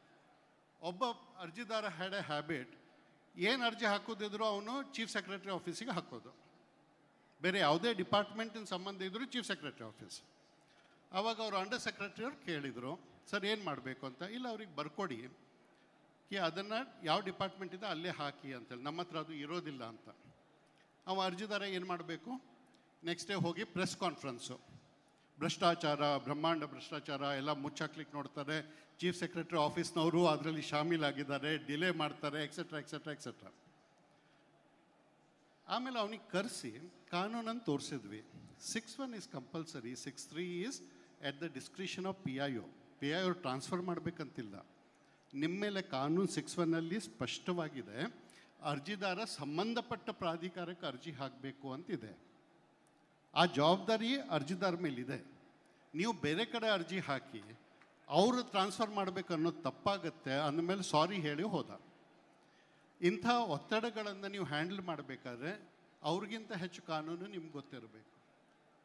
ಒಬ್ಬ ಅರ್ಜಿದಾರ ಹ್ಯಾಡ್ ಎ ಹ್ಯಾಬಿಟ್, ಏನು ಅರ್ಜಿ ಹಾಕೋದಿದ್ರು ಅವನು ಚೀಫ್ ಸೆಕ್ರೆಟರಿ ಆಫೀಸಿಗೆ ಹಾಕೋದು, ಬೇರೆ ಯಾವುದೇ ಡಿಪಾರ್ಟ್ಮೆಂಟಿನ ಸಂಬಂಧ ಇದ್ದರೂ ಚೀಫ್ ಸೆಕ್ರೆಟರಿ ಆಫೀಸ್. ಆವಾಗ ಅವರು ಅಂಡರ್ ಸೆಕ್ರೆಟರಿ ಅವ್ರು ಕೇಳಿದರು, ಸರ್ ಏನು ಮಾಡಬೇಕು ಅಂತ. ಇಲ್ಲ, ಅವ್ರಿಗೆ ಬರ್ಕೊಡಿ ಅದನ್ನು ಯಾವ ಡಿಪಾರ್ಟ್ಮೆಂಟ್ ಇದೆ ಅಲ್ಲೇ ಹಾಕಿ ಅಂತೇಳಿ, ನಮ್ಮ ಹತ್ರ ಅದು ಇರೋದಿಲ್ಲ ಅಂತ. ಅವ ಅರ್ಜಿದಾರ ಏನು ಮಾಡಬೇಕು, ನೆಕ್ಸ್ಟ್ ಡೇ ಹೋಗಿ ಪ್ರೆಸ್ ಕಾನ್ಫರೆನ್ಸು, ಭ್ರಷ್ಟಾಚಾರ, ಬ್ರಹ್ಮಾಂಡ ಭ್ರಷ್ಟಾಚಾರ ಎಲ್ಲ ಮುಚ್ಚಾಕ್ಲಿಕ್ಕೆ ನೋಡ್ತಾರೆ, ಚೀಫ್ ಸೆಕ್ರೆಟರಿ ಆಫೀಸ್ನವರು ಅದರಲ್ಲಿ ಶಾಮೀಲಾಗಿದ್ದಾರೆ, ಡಿಲೇ ಮಾಡ್ತಾರೆ, ಎಕ್ಸೆಟ್ರಾ ಎಕ್ಸೆಟ್ರಾ ಎಕ್ಸೆಟ್ರಾ. ಆಮೇಲೆ ಅವನಿಗೆ ಕರೆಸಿ ಕಾನೂನನ್ನು ತೋರಿಸಿದ್ವಿ. 6(1) is compulsory, 6(3) is at the discretion of PIO. PIO transfer ಮಾಡಬೇಕಂತಿಲ್ಲ. ನಿಮ್ಮ ಮೇಲೆ ಕಾನೂನು 6(1) ಸ್ಪಷ್ಟವಾಗಿದೆ, ಅರ್ಜಿದಾರ ಸಂಬಂಧಪಟ್ಟ ಪ್ರಾಧಿಕಾರಕ್ಕೆ ಅರ್ಜಿ ಹಾಕಬೇಕು ಅಂತಿದೆ. ಆ ಜವಾಬ್ದಾರಿ ಅರ್ಜಿದಾರ ಮೇಲಿದೆ. ನೀವು ಬೇರೆ ಕಡೆ ಅರ್ಜಿ ಹಾಕಿ ಅವರು ಟ್ರಾನ್ಸ್ಫರ್ ಮಾಡಬೇಕು ಅನ್ನೋದು ತಪ್ಪಾಗುತ್ತೆ. ಅಂದಮೇಲೆ ಸಾರಿ ಹೇಳಿ ಹೋದ. ಇಂಥ ಒತ್ತಡಗಳನ್ನು ನೀವು ಹ್ಯಾಂಡಲ್ ಮಾಡಬೇಕಾದ್ರೆ ಅವ್ರಿಗಿಂತ ಹೆಚ್ಚು ಕಾನೂನು ನಿಮ್ಗೆ ಗೊತ್ತಿರಬೇಕು.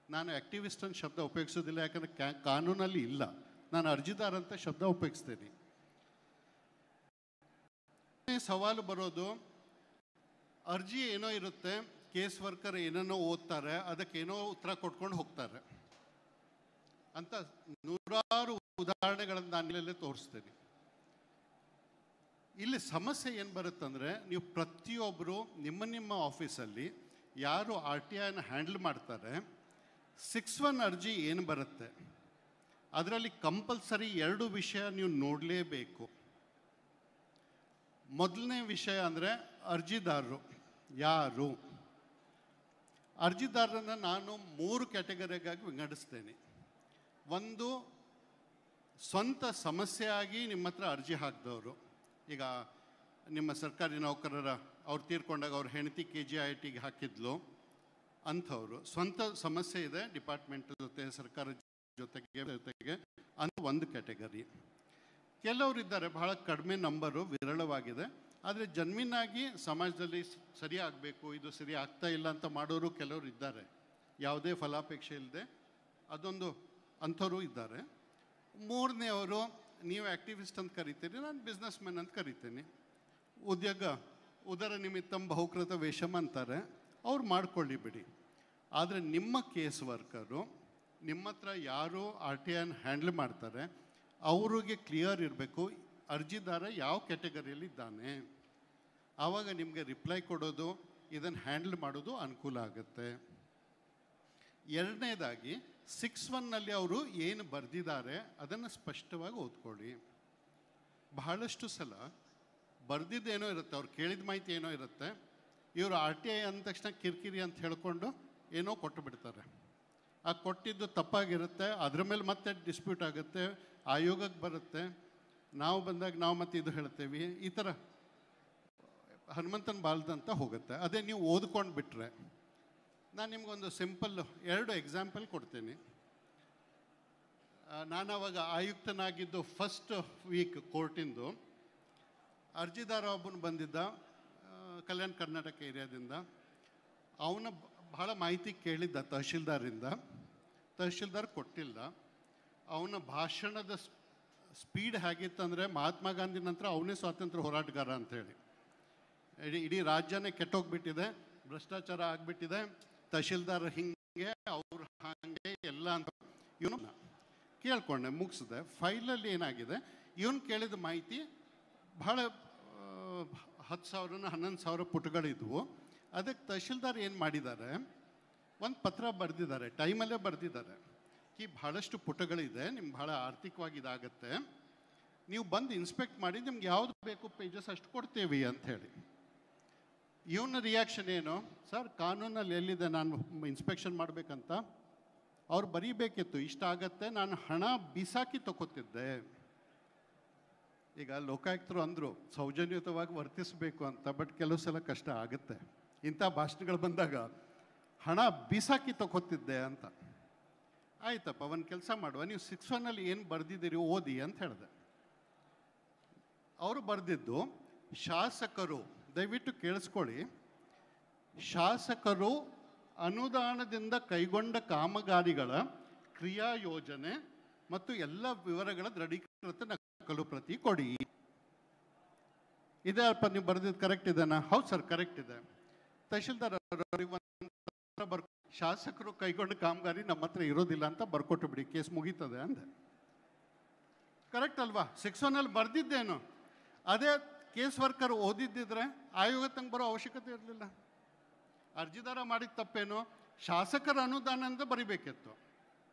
ನಾನು ಆ್ಯಕ್ಟಿವಿಸ್ಟ್ ಅಂತ ಶಬ್ದ ಉಪಯೋಗಿಸೋದಿಲ್ಲ, ಯಾಕಂದರೆ ಕಾನೂನಲ್ಲಿ ಇಲ್ಲ. ನಾನು ಅರ್ಜಿದಾರ ಅಂತ ಶಬ್ದ ಉಪಯೋಗಿಸ್ತೇನೆ. ಸವಾಲು ಬರೋದು, ಅರ್ಜಿ ಏನೋ ಇರುತ್ತೆ, ಕೇಸ್ ವರ್ಕರ್ ಏನೇನೋ ಓದ್ತಾರೆ, ಅದಕ್ಕೇನೋ ಉತ್ತರ ಕೊಟ್ಕೊಂಡು ಹೋಗ್ತಾರೆ ಅಂತ ನೂರಾರು ಉದಾಹರಣೆಗಳನ್ನು ನಾನಲ್ಲೇ ತೋರಿಸ್ತೇನೆ. ಇಲ್ಲಿ ಸಮಸ್ಯೆ ಏನು ಬರುತ್ತಂದರೆ, ನೀವು ಪ್ರತಿಯೊಬ್ಬರು ನಿಮ್ಮ ಆಫೀಸಲ್ಲಿ ಯಾರು RTIನ ಹ್ಯಾಂಡಲ್ ಮಾಡ್ತಾರೆ, 6(1) ಅರ್ಜಿ ಏನು ಬರುತ್ತೆ ಅದರಲ್ಲಿ ಕಂಪಲ್ಸರಿ 2 ವಿಷಯ ನೀವು ನೋಡಲೇಬೇಕು. ಮೊದಲನೇ ವಿಷಯ ಅಂದರೆ ಅರ್ಜಿದಾರರು ಯಾರು. ಅರ್ಜಿದಾರರನ್ನು ನಾನು 3 ಕ್ಯಾಟಗರಿಗಾಗಿ ವಿಂಗಡಿಸ್ತೇನೆ. ಒಂದು, ಸ್ವಂತ ಸಮಸ್ಯೆಯಾಗಿ ನಿಮ್ಮ ಹತ್ರ ಅರ್ಜಿ ಹಾಕಿದವರು. ಈಗ ನಿಮ್ಮ ಸರ್ಕಾರಿ ನೌಕರರ ಅವ್ರು ತೀರ್ಕೊಂಡಾಗ ಅವ್ರ ಹೆಂಡತಿ KGITಗೆ ಹಾಕಿದ್ಲು ಅಂಥವ್ರು, ಸ್ವಂತ ಸಮಸ್ಯೆ ಇದೆ ಡಿಪಾರ್ಟ್ಮೆಂಟ್ ಜೊತೆ, ಸರ್ಕಾರದ ಜೊತೆಗೆ ಅಂತ ಒಂದು ಕ್ಯಾಟಗರಿ. ಕೆಲವರು ಇದ್ದಾರೆ, ಬಹಳ ಕಡಿಮೆ ನಂಬರು, ವಿರಳವಾಗಿದೆ, ಆದರೆ ಜನ್ಮಿನಾಗಿ ಸಮಾಜದಲ್ಲಿ ಸರಿ ಆಗಬೇಕು, ಇದು ಸರಿ ಆಗ್ತಾ ಇಲ್ಲ ಅಂತ ಮಾಡೋರು ಕೆಲವರು ಇದ್ದಾರೆ, ಯಾವುದೇ ಫಲಾಪೇಕ್ಷೆ ಇಲ್ಲದೆ. ಅದೊಂದು ಅಂಥವರು ಇದ್ದಾರೆ. ಮೂರನೇವರು, ನೀವು ಆ್ಯಕ್ಟಿವಿಸ್ಟ್ ಅಂತ ಕರಿತೀರಿ, ನಾನು ಬಿಸ್ನೆಸ್ ಮ್ಯಾನ್ ಅಂತ ಕರಿತೀನಿ. ಉದರ ನಿಮಿತ್ತಂ ಬಹುಕೃತ ವೇಷಂ ಅಂತಾರೆ, ಅವ್ರು ಮಾಡ್ಕೊಳ್ಳಿ ಬಿಡಿ. ಆದರೆ ನಿಮ್ಮ ಕೇಸ್ ವರ್ಕರು, ನಿಮ್ಮ ಹತ್ರ ಯಾರು RTIನ ಹ್ಯಾಂಡಲ್ ಮಾಡ್ತಾರೆ ಅವ್ರಿಗೆ ಕ್ಲಿಯರ್ ಇರಬೇಕು ಅರ್ಜಿದಾರ ಯಾವ ಕ್ಯಾಟಗರಿಯಲ್ಲಿ ಇದ್ದಾನೆ. ಆವಾಗ ನಿಮಗೆ ರಿಪ್ಲೈ ಕೊಡೋದು, ಇದನ್ನು ಹ್ಯಾಂಡಲ್ ಮಾಡೋದು ಅನುಕೂಲ ಆಗುತ್ತೆ. ಎರಡನೇದಾಗಿ 6(1) ಅವರು ಏನು ಬರೆದಿದ್ದಾರೆ ಅದನ್ನು ಸ್ಪಷ್ಟವಾಗಿ ಓದ್ಕೊಳ್ಳಿ. ಬಹಳಷ್ಟು ಸಲ ಬರೆದಿದ್ದೇನೋ ಇರುತ್ತೆ, ಅವ್ರು ಕೇಳಿದ ಮಾಹಿತಿ ಏನೋ ಇರುತ್ತೆ, ಇವರು RTI ಅಂದ ತಕ್ಷಣ ಕಿರಿಕಿರಿ ಅಂತ ಹೇಳ್ಕೊಂಡು ಏನೋ ಕೊಟ್ಟು ಬಿಡ್ತಾರೆ. ಆ ಕೊಟ್ಟಿದ್ದು ತಪ್ಪಾಗಿರುತ್ತೆ, ಅದ್ರ ಮೇಲೆ ಮತ್ತೆ ಡಿಸ್ಪ್ಯೂಟ್ ಆಗುತ್ತೆ, ಆಯೋಗಕ್ಕೆ ಬರುತ್ತೆ, ನಾವು ಬಂದಾಗ ನಾವು ಮತ್ತೆ ಇದು ಹೇಳ್ತೇವೆ, ಈ ಥರ ಹನುಮಂತನ ಬಾಲ್ದಂತ ಹೋಗುತ್ತೆ. ಅದೇ ನೀವು ಓದ್ಕೊಂಡು ಬಿಟ್ಟರೆ. ನಾನು ನಿಮಗೊಂದು ಸಿಂಪಲ್ 2 ಎಕ್ಸಾಂಪಲ್ ಕೊಡ್ತೀನಿ. ನಾನು ಅವಾಗ ಆಯುಕ್ತನಾಗಿದ್ದು ಫಸ್ಟ್ ವೀಕ್ ಕೋರ್ಟಿಂದು, ಅರ್ಜಿದಾರ ಒಬ್ಬನು ಬಂದಿದ್ದ ಕಲ್ಯಾಣ ಕರ್ನಾಟಕ ಏರಿಯಾದಿಂದ. ಅವನ ಬಹಳ ಮಾಹಿತಿ ಕೇಳಿದ್ದ ತಹಶೀಲ್ದಾರಿಂದ, ತಹಶೀಲ್ದಾರ್ ಕೊಟ್ಟಿಲ್ಲ. ಅವನ ಭಾಷಣದ ಸ್ಪೀಡ್ ಹೇಗಿತ್ತಂದರೆ, ಮಹಾತ್ಮ ಗಾಂಧಿ ನಂತರ ಅವನೇ ಸ್ವಾತಂತ್ರ್ಯ ಹೋರಾಟಗಾರ ಅಂಥೇಳಿ, ಇಡೀ ರಾಜ್ಯನೇ ಕೆಟ್ಟೋಗ್ಬಿಟ್ಟಿದೆ, ಭ್ರಷ್ಟಾಚಾರ ಆಗಿಬಿಟ್ಟಿದೆ, ತಹಶೀಲ್ದಾರ್ ಹಿಂಗೆ ಅವ್ರು ಹಾಗೆ ಎಲ್ಲ ಅಂತ ಇವನು ಕೇಳ್ಕೊಂಡೆ, ಮುಗಿಸಿದೆ. ಫೈಲಲ್ಲಿ ಏನಾಗಿದೆ, ಇವನು ಕೇಳಿದ ಮಾಹಿತಿ ಭಾಳ 10,000 11,000 ಪುಟಗಳಿದ್ವು. ಅದಕ್ಕೆ ತಹಶೀಲ್ದಾರ್ ಏನು ಮಾಡಿದ್ದಾರೆ, ಒಂದು ಪತ್ರ ಬರೆದಿದ್ದಾರೆ, ಟೈಮಲ್ಲೇ ಬರೆದಿದ್ದಾರೆ, ಭಾಳಷ್ಟು ಪುಟಗಳಿದೆ, ನಿಮ್ಗೆ ಭಾಳ ಆರ್ಥಿಕವಾಗಿ ಇದಾಗತ್ತೆ, ನೀವು ಬಂದು ಇನ್ಸ್ಪೆಕ್ಟ್ ಮಾಡಿ ನಿಮ್ಗೆ ಯಾವುದು ಬೇಕು ಪೇಜಸ್ ಅಷ್ಟು ಕೊಡ್ತೇವೆ ಅಂಥೇಳಿ. ಇವನ ರಿಯಾಕ್ಷನ್ ಏನು, ಸರ್ ಕಾನೂನಲ್ಲಿ ಎಲ್ಲಿದೆ ನಾನು ಇನ್ಸ್ಪೆಕ್ಷನ್ ಮಾಡಬೇಕಂತ, ಅವ್ರು ಬರೀಬೇಕಿತ್ತು, ಇಷ್ಟ ಆಗತ್ತೆ, ನಾನು ಹಣ ಬಿಸಾಕಿ ತಗೋತಿದ್ದೆ. ಈಗ ಲೋಕಾಯುಕ್ತರು ಅಂದರು ಸೌಜನ್ಯಯುತವಾಗಿ ವರ್ತಿಸಬೇಕು ಅಂತ, ಬಟ್ ಕೆಲವು ಸಲ ಕಷ್ಟ ಆಗುತ್ತೆ ಇಂಥ ಭಾಷಣಗಳು ಬಂದಾಗ. ಹಣ ಬಿಸಾಕಿ ತಗೋತಿದ್ದೆ ಅಂತ. ಆಯ್ತಪ್ಪ, ಒಂದು ಕೆಲಸ ಮಾಡುವ, ನೀವು 6(1) ಏನು ಬರೆದಿದ್ದೀರಿ ಓದಿ ಅಂತ ಹೇಳಿದೆ. ಅವರು ಬರೆದಿದ್ದು, ಶಾಸಕರು, ದಯವಿಟ್ಟು ಕೇಳಿಸ್ಕೊಳ್ಳಿ, ಶಾಸಕರು ಅನುದಾನದಿಂದ ಕೈಗೊಂಡ ಕಾಮಗಾರಿಗಳ ಕ್ರಿಯಾ ಯೋಜನೆ ಮತ್ತು ಎಲ್ಲ ವಿವರಗಳ ದೃಢೀಕೃತ ನಕಲು ಪ್ರತಿ ಕೊಡಿ. ಇದೆ ಅಲ್ಪ ನೀವು ಬರೆದಿದ್ದು ಕರೆಕ್ಟ್ ಇದೆನಾ? ಹೌದು ಸರ್, ಕರೆಕ್ಟ್ ಇದೆ. ತಹಶೀಲ್ದಾರ್ ಶಾಸಕರು ಕೈಗೊಂಡ ಕಾಮಗಾರಿ ನಮ್ಮ ಹತ್ರ ಇರೋದಿಲ್ಲ ಅಂತ ಬರ್ಕೊಟ್ಟು ಬಿಡಿ, ಕೇಸ್ ಮುಗೀತದೆ ಅಂದೆ. ಕರೆಕ್ಟ್ ಅಲ್ವಾ? 6(1) ಬರ್ದಿದ್ದೇನು, ಅದೇ ಕೇಸ್ ವರ್ಕರ್ ಓದಿದ್ದಿದ್ರೆ ಆಯೋಗ ತಂಗ ಬರೋ ಅವಶ್ಯಕತೆ ಇರಲಿಲ್ಲ. ಅರ್ಜಿದಾರ ಮಾಡಿದ ತಪ್ಪೇನು, ಶಾಸಕರ ಅನುದಾನ ಅಂತ ಬರಿಬೇಕಿತ್ತು.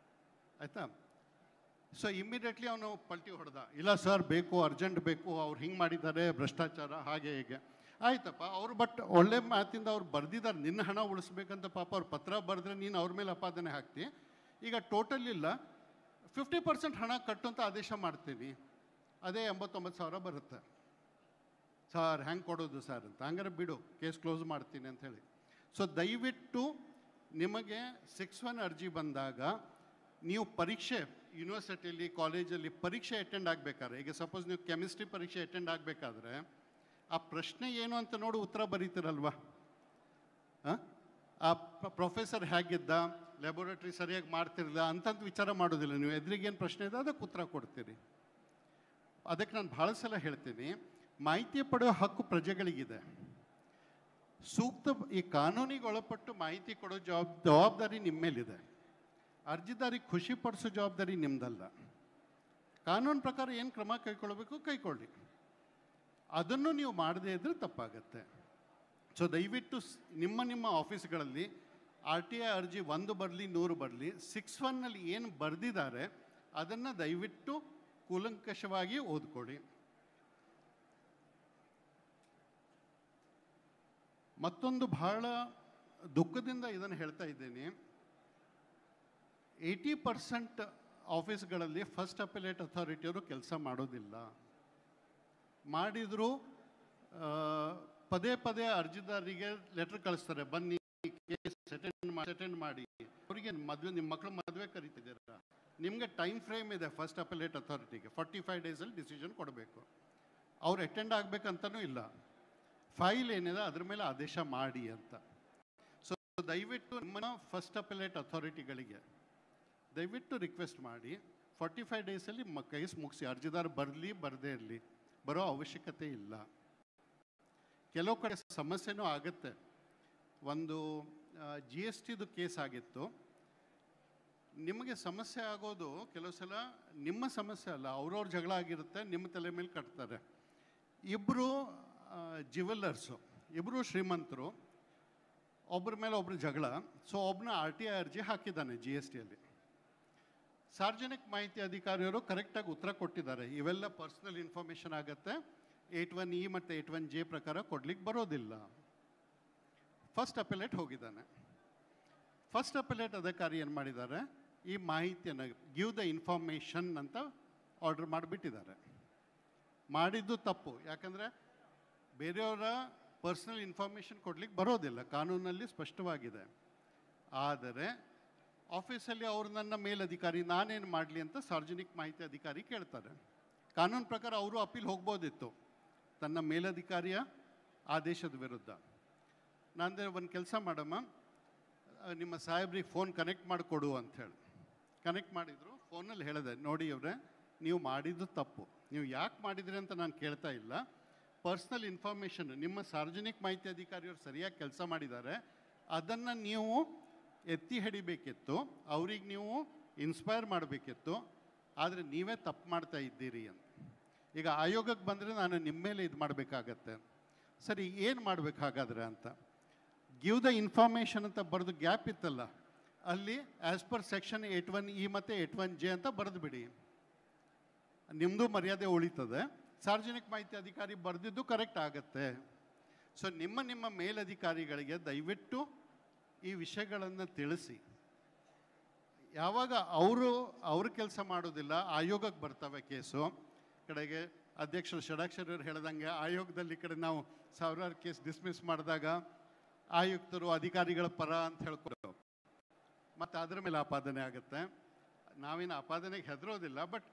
ಆಯ್ತಾ? ಸೊ ಇಮ್ಮಿಡಿಯೇಟ್ಲಿ ಅವನು ಪಲ್ಟಿ ಹೊಡೆದ, ಇಲ್ಲ ಸರ್ ಬೇಕು, ಅರ್ಜೆಂಟ್ ಬೇಕು, ಅವ್ರು ಹಿಂಗೆ ಮಾಡಿದ್ದಾರೆ, ಭ್ರಷ್ಟಾಚಾರ, ಹಾಗೆ ಹೀಗೆ. ಆಯ್ತಪ್ಪ, ಅವರು ಬಟ್ ಒಳ್ಳೆ ಮಾತಿಂದ ಅವ್ರು ಬರ್ದಿದ್ದಾರೆ, ನಿನ್ನ ಹಣ ಉಳಿಸ್ಬೇಕಂತ. ಪಾಪ ಅವ್ರು ಪತ್ರ ಬರೆದ್ರೆ ನೀನು ಅವ್ರ ಮೇಲೆ ಅಪಾದನೆ ಹಾಕ್ತಿ. ಈಗ ಟೋಟಲ್ ಇಲ್ಲ, 50% ಹಣ ಕಟ್ಟು ಅಂತ ಆದೇಶ ಮಾಡ್ತೀನಿ, ಅದೇ 89,000 ಬರುತ್ತೆ. ಸರ್ ಹೆಂಗೆ ಕೊಡೋದು ಸರ್ ಅಂತ. ಹಂಗಾರೆ ಬಿಡು, ಕೇಸ್ ಕ್ಲೋಸ್ ಮಾಡ್ತೀನಿ ಅಂತ ಹೇಳಿ. ಸೊ ದಯವಿಟ್ಟು ನಿಮಗೆ 6(1) ಅರ್ಜಿ ಬಂದಾಗ ನೀವು ಪರೀಕ್ಷೆ ಯೂನಿವರ್ಸಿಟಿಯಲ್ಲಿ, ಕಾಲೇಜಲ್ಲಿ ಪರೀಕ್ಷೆ ಅಟೆಂಡ್ ಆಗಬೇಕಾದ್ರೆ, ಈಗ ಸಪೋಸ್ ನೀವು ಕೆಮಿಸ್ಟ್ರಿ ಪರೀಕ್ಷೆ ಅಟೆಂಡ್ ಆಗಬೇಕಾದ್ರೆ ಆ ಪ್ರಶ್ನೆ ಏನು ಅಂತ ನೋಡಿ ಉತ್ತರ ಬರೀತೀರಲ್ವಾ? ಆ ಪ್ರೊಫೆಸರ್ ಹೇಗಿದ್ದ, ಲ್ಯಾಬೋರೇಟ್ರಿ ಸರಿಯಾಗಿ ಮಾಡ್ತಿರಲಿಲ್ಲ ಅಂತಂತ ವಿಚಾರ ಮಾಡೋದಿಲ್ಲ ನೀವು. ಎದುರಿಗೇನು ಪ್ರಶ್ನೆ ಇದೆ ಅದಕ್ಕೆ ಉತ್ತರ ಕೊಡ್ತೀರಿ. ಅದಕ್ಕೆ ನಾನು ಭಾಳ ಸಲ ಹೇಳ್ತೀನಿ, ಮಾಹಿತಿ ಪಡೆಯೋ ಹಕ್ಕು ಪ್ರಜೆಗಳಿಗಿದೆ. ಸೂಕ್ತ ಈ ಕಾನೂನಿಗೆ ಒಳಪಟ್ಟು ಮಾಹಿತಿ ಕೊಡೋ ಜವಾಬ್ದಾರಿ ನಿಮ್ಮ ಮೇಲಿದೆ. ಅರ್ಜಿದಾರಿಗೆ ಖುಷಿ ಪಡಿಸೋ ಜವಾಬ್ದಾರಿ ನಿಮ್ಮದಲ್ಲ. ಕಾನೂನು ಪ್ರಕಾರ ಏನು ಕ್ರಮ ಕೈಗೊಳ್ಳಬೇಕು ಕೈಗೊಳ್ಳಿ, ಅದನ್ನು ನೀವು ಮಾಡದೇ ಇದ್ದರೆ ತಪ್ಪಾಗತ್ತೆ. ಸೊ ದಯವಿಟ್ಟು ನಿಮ್ಮ ಆಫೀಸ್ಗಳಲ್ಲಿ RTI ಅರ್ಜಿ 1 ಬರಲಿ 100 ಬರಲಿ, 6(1) ಏನು ಬರೆದಿದ್ದಾರೆ ಅದನ್ನು ದಯವಿಟ್ಟು ಕೂಲಂಕಷವಾಗಿ ಓದ್ಕೊಳ್ಳಿ. ಮತ್ತೊಂದು ಬಹಳ ದುಃಖದಿಂದ ಇದನ್ನು ಹೇಳ್ತಾ ಇದ್ದೀನಿ, 80% ಆಫೀಸ್ಗಳಲ್ಲಿ ಫಸ್ಟ್ ಅಪೆಲೇಟ್ ಅಥಾರಿಟಿಯವರು ಕೆಲಸ ಮಾಡೋದಿಲ್ಲ. ಮಾಡಿದರೂ ಪದೇ ಪದೇ ಅರ್ಜಿದಾರರಿಗೆ ಲೆಟರ್ ಕಳಿಸ್ತಾರೆ, ಬನ್ನಿ ಕೇಸ್ ಅಟೆಂಡ್ ಮಾಡಿ. ಅವರಿಗೆ ನಿಮ್ಮ ಮಕ್ಕಳು ಮದುವೆ ಕರೀತಿದ್ದೀರಾ, ನಿಮಗೆ ಟೈಮ್ ಫ್ರೇಮ್ ಇದೆ ಫಸ್ಟ್ ಅಪೆಲೇಟ್ ಅಥಾರಿಟಿಗೆ, 45 ಡೇಸಲ್ಲಿ ಡಿಸಿಷನ್ ಕೊಡಬೇಕು. ಅವ್ರು ಅಟೆಂಡ್ ಆಗಬೇಕಂತನೂ ಇಲ್ಲ, ಫೈಲ್ ಏನಿದೆ ಅದ್ರ ಮೇಲೆ ಆದೇಶ ಮಾಡಿ ಅಂತ. ಸೊ ದಯವಿಟ್ಟು ನಿಮ್ಮ ಫಸ್ಟ್ ಅಪೆಲೇಟ್ ಅಥಾರಿಟಿಗಳಿಗೆ ದಯವಿಟ್ಟು ರಿಕ್ವೆಸ್ಟ್ ಮಾಡಿ 45 ಡೇಸಲ್ಲಿ ಕೇಸ್ ಮುಗಿಸಿ. ಅರ್ಜಿದಾರ ಬರಲಿ ಬರದೇ ಇರಲಿ, ಬರೋ ಅವಶ್ಯಕತೆ ಇಲ್ಲ. ಕೆಲವು ಕಡೆ ಸಮಸ್ಯೆನೂ ಆಗುತ್ತೆ. ಒಂದು GSTದು ಕೇಸ್ ಆಗಿತ್ತು. ನಿಮಗೆ ಸಮಸ್ಯೆ ಆಗೋದು ಕೆಲವು ಸಲ ನಿಮ್ಮ ಸಮಸ್ಯೆ ಅಲ್ಲ, ಅವ್ರವ್ರ ಜಗಳ ಆಗಿರುತ್ತೆ, ನಿಮ್ಮ ತಲೆ ಮೇಲೆ ಕಟ್ತಾರೆ. ಇಬ್ಬರು ಜ್ಯುವೆಲ್ಲರ್ಸು, ಇಬ್ಬರು ಶ್ರೀಮಂತರು, ಒಬ್ಬರ ಮೇಲೆ ಒಬ್ಬರು ಜಗಳ. ಸೊ ಒಬ್ಬನ RTI ಅರ್ಜಿ ಹಾಕಿದ್ದಾನೆ GSTಯಲ್ಲಿ. ಸಾರ್ವಜನಿಕ ಮಾಹಿತಿ ಅಧಿಕಾರಿಯವರು ಕರೆಕ್ಟಾಗಿ ಉತ್ತರ ಕೊಟ್ಟಿದ್ದಾರೆ, ಇವೆಲ್ಲ ಪರ್ಸ್ನಲ್ ಇನ್ಫಾರ್ಮೇಷನ್ ಆಗುತ್ತೆ, 81E ಮತ್ತು 81J ಪ್ರಕಾರ ಕೊಡ್ಲಿಕ್ಕೆ ಬರೋದಿಲ್ಲ. ಫಸ್ಟ್ ಅಪೆಲೇಟ್ ಹೋಗಿದ್ದಾನೆ. ಫಸ್ಟ್ ಅಪೆಲೇಟ್ ಅಧಿಕಾರಿ ಏನು ಮಾಡಿದ್ದಾರೆ, ಈ ಮಾಹಿತಿಯನ್ನು ಗಿವ್ ದ ಇನ್ಫಾರ್ಮೇಷನ್ ಅಂತ ಆರ್ಡರ್ ಮಾಡಿಬಿಟ್ಟಿದ್ದಾರೆ. ಮಾಡಿದ್ದು ತಪ್ಪು, ಯಾಕಂದರೆ ಬೇರೆಯವರ ಪರ್ಸ್ನಲ್ ಇನ್ಫಾರ್ಮೇಷನ್ ಕೊಡ್ಲಿಕ್ಕೆ ಬರೋದಿಲ್ಲ, ಕಾನೂನಲ್ಲಿ ಸ್ಪಷ್ಟವಾಗಿದೆ. ಆದರೆ ಆಫೀಸಲ್ಲಿ ಅವರು ನನ್ನ ಮೇಲಧಿಕಾರಿ, ನಾನೇನು ಮಾಡಲಿ ಅಂತ ಸಾರ್ವಜನಿಕ ಮಾಹಿತಿ ಅಧಿಕಾರಿ ಕೇಳ್ತಾರೆ. ಕಾನೂನು ಪ್ರಕಾರ ಅವರು ಅಪೀಲ್ ಹೋಗ್ಬೋದಿತ್ತು ತನ್ನ ಮೇಲಧಿಕಾರಿಯ ಆದೇಶದ ವಿರುದ್ಧ. ನಾನು ಒಂದು ಕೆಲಸ ಮಾಡಮ್ಮ, ನಿಮ್ಮ ಸಾಹೇಬ್ರಿಗೆ ಫೋನ್ ಕನೆಕ್ಟ್ ಮಾಡಿಕೊಡು ಅಂಥೇಳಿ ಕನೆಕ್ಟ್ ಮಾಡಿದರು. ಫೋನಲ್ಲಿ ಹೇಳಿದೆ, ನೋಡಿ ಅವರೇ, ನೀವು ಮಾಡಿದ್ದು ತಪ್ಪು, ನೀವು ಯಾಕೆ ಮಾಡಿದ್ರಿ ಅಂತ ನಾನು ಕೇಳ್ತಾ ಇಲ್ಲ. ಪರ್ಸ್ನಲ್ ಇನ್ಫಾರ್ಮೇಷನ್ ನಿಮ್ಮ ಸಾರ್ವಜನಿಕ ಮಾಹಿತಿ ಅಧಿಕಾರಿಯವರು ಸರಿಯಾಗಿ ಕೆಲಸ ಮಾಡಿದ್ದಾರೆ, ಅದನ್ನು ನೀವು ಎತ್ತಿ ಹಿಡಿಬೇಕಿತ್ತು, ಅವ್ರಿಗೆ ನೀವು ಇನ್ಸ್ಪೈರ್ ಮಾಡಬೇಕಿತ್ತು, ಆದರೆ ನೀವೇ ತಪ್ಪು ಮಾಡ್ತಾ ಇದ್ದೀರಿ ಅಂತ. ಈಗ ಆಯೋಗಕ್ಕೆ ಬಂದರೆ ನಾನು ನಿಮ್ಮ ಮೇಲೆ ಇದು ಮಾಡಬೇಕಾಗತ್ತೆ. ಸರಿ, ಏನು ಮಾಡಬೇಕಾಗಾದ್ರೆ ಅಂತ ಗಿವ್ ದ ಇನ್ಫಾರ್ಮೇಷನ್ ಅಂತ ಬರೆದು ಗ್ಯಾಪ್ ಇತ್ತಲ್ಲ, ಅಲ್ಲಿ ಆ್ಯಸ್ ಪರ್ ಸೆಕ್ಷನ್ 81E ಮತ್ತು 81J ಅಂತ ಬರೆದು ಬಿಡಿ, ನಿಮ್ಮದು ಮರ್ಯಾದೆ ಉಳಿತದೆ. ಸಾರ್ವಜನಿಕ ಮಾಹಿತಿ ಅಧಿಕಾರಿ ಬರೆದಿದ್ದು ಕರೆಕ್ಟ್ ಆಗುತ್ತೆ. ಸೊ ನಿಮ್ಮ ಮೇಲಧಿಕಾರಿಗಳಿಗೆ ದಯವಿಟ್ಟು ಈ ವಿಷಯಗಳನ್ನು ತಿಳಿಸಿ. ಯಾವಾಗ ಅವರು ಕೆಲಸ ಮಾಡೋದಿಲ್ಲ, ಆಯೋಗಕ್ಕೆ ಬರ್ತವೆ ಕೇಸು. ಕಡೆಗೆ ಅಧ್ಯಕ್ಷರು ಷಡಾಕ್ಷರವ್ರು ಹೇಳ್ದಂಗೆ ಆಯೋಗದಲ್ಲಿ ಕಡೆ ನಾವು ಸಾವಿರಾರು ಕೇಸ್ ಡಿಸ್ಮಿಸ್ ಮಾಡಿದಾಗ ಆಯುಕ್ತರು ಅಧಿಕಾರಿಗಳ ಪರ ಅಂತ ಹೇಳ್ಕೊಂಡು ಮತ್ತು ಅದರ ಮೇಲೆ ಆಪಾದನೆ ಆಗುತ್ತೆ. ನಾವೇನು ಆಪಾದನೆಗೆ ಹೆದರೋದಿಲ್ಲ, ಬಟ್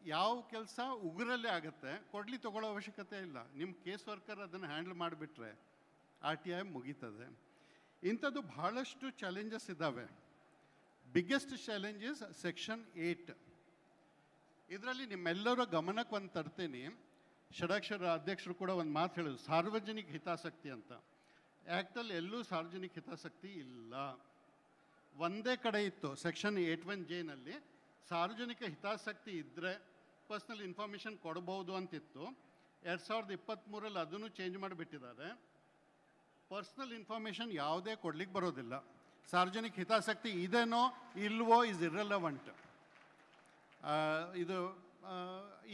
ಯಾವ ಕೆಲಸ ಉಗುರಲ್ಲೇ ಆಗುತ್ತೆ, ಕೊಡ್ಲಿ ತಗೊಳ್ಳೋ ಅವಶ್ಯಕತೆ ಇಲ್ಲ. ನಿಮ್ಮ ಕೇಸ್ ವರ್ಕರ್ ಅದನ್ನು ಹ್ಯಾಂಡಲ್ ಮಾಡಿಬಿಟ್ರೆ RTI ಮುಗೀತದೆ. ಇಂಥದ್ದು ಬಹಳಷ್ಟು ಚಾಲೆಂಜಸ್ ಇದ್ದಾವೆ. Biggest challenge is section 8. ಇದರಲ್ಲಿ ನಿಮ್ಮೆಲ್ಲರ ಗಮನಕ್ಕೆ ಒಂದು ತರ್ತೀನಿ. ಷಡಾಕ್ಷರ ಅಧ್ಯಕ್ಷರು ಕೂಡ ಒಂದು ಮಾತು ಹೇಳಿದ್ರು, ಸಾರ್ವಜನಿಕ ಹಿತಾಸಕ್ತಿ ಅಂತ. ಆ್ಯಕ್ಟಲ್ಲಿ ಎಲ್ಲೂ ಸಾರ್ವಜನಿಕ ಹಿತಾಸಕ್ತಿ ಇಲ್ಲ. ಒಂದೇ ಕಡೆ ಇತ್ತು ಸೆಕ್ಷನ್ 81Jನಲ್ಲಿ ಸಾರ್ವಜನಿಕ ಹಿತಾಸಕ್ತಿ ಇದ್ದರೆ ಪರ್ಸ್ನಲ್ ಇನ್ಫಾರ್ಮೇಷನ್ ಕೊಡ್ಬೋದು ಅಂತಿತ್ತು. 2023 ಅದನ್ನು ಚೇಂಜ್ ಮಾಡಿಬಿಟ್ಟಿದ್ದಾರೆ. ಪರ್ಸ್ನಲ್ ಇನ್ಫಾರ್ಮೇಷನ್ ಯಾವುದೇ ಕೊಡ್ಲಿಕ್ಕೆ ಬರೋದಿಲ್ಲ. ಸಾರ್ವಜನಿಕ ಹಿತಾಸಕ್ತಿ ಇದೇನೋ ಇಲ್ವೋ ಇಸ್ ಇರ್ರೆಲವೆಂಟ್. ಇದು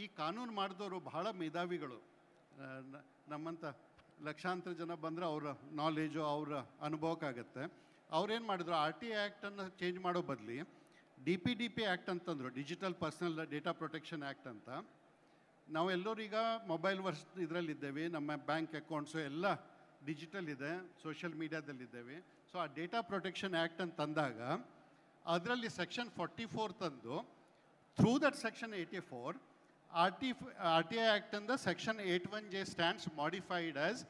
ಈ ಕಾನೂನು ಮಾಡಿದವರು ಬಹಳ ಮೇಧಾವಿಗಳು. ನಮ್ಮಂಥ ಲಕ್ಷಾಂತರ ಜನ ಬಂದರೆ ಅವರ ನಾಲೆಜು ಅವರ ಅನುಭವಕ್ಕಾಗತ್ತೆ. ಅವ್ರೇನು ಮಾಡಿದ್ರು, RTA ಆ್ಯಕ್ಟನ್ನು ಚೇಂಜ್ ಮಾಡೋ ಬದಲಿ DPDP ಆ್ಯಕ್ಟ್ ಅಂತಂದರು, digital personal data protection act ಅಂತ. ನಾವೆಲ್ಲರೂ ಈಗ ಮೊಬೈಲ್ ಇದರಲ್ಲಿದ್ದೇವೆ, ನಮ್ಮ ಬ್ಯಾಂಕ್ ಅಕೌಂಟ್ಸು ಎಲ್ಲ ಡಿಜಿಟಲ್ ಇದೆ, ಸೋಷಿಯಲ್ ಮೀಡಿಯಾದಲ್ಲಿದ್ದೇವೆ. ಸೊ ಆ ಡೇಟಾ ಪ್ರೊಟೆಕ್ಷನ್ ಆ್ಯಕ್ಟ್ ಅಂತ ತಂದಾಗ ಅದರಲ್ಲಿ ಸೆಕ್ಷನ್ 44 ತಂದು through that section 84 RTA act ಅಂದ section 81J stands modified as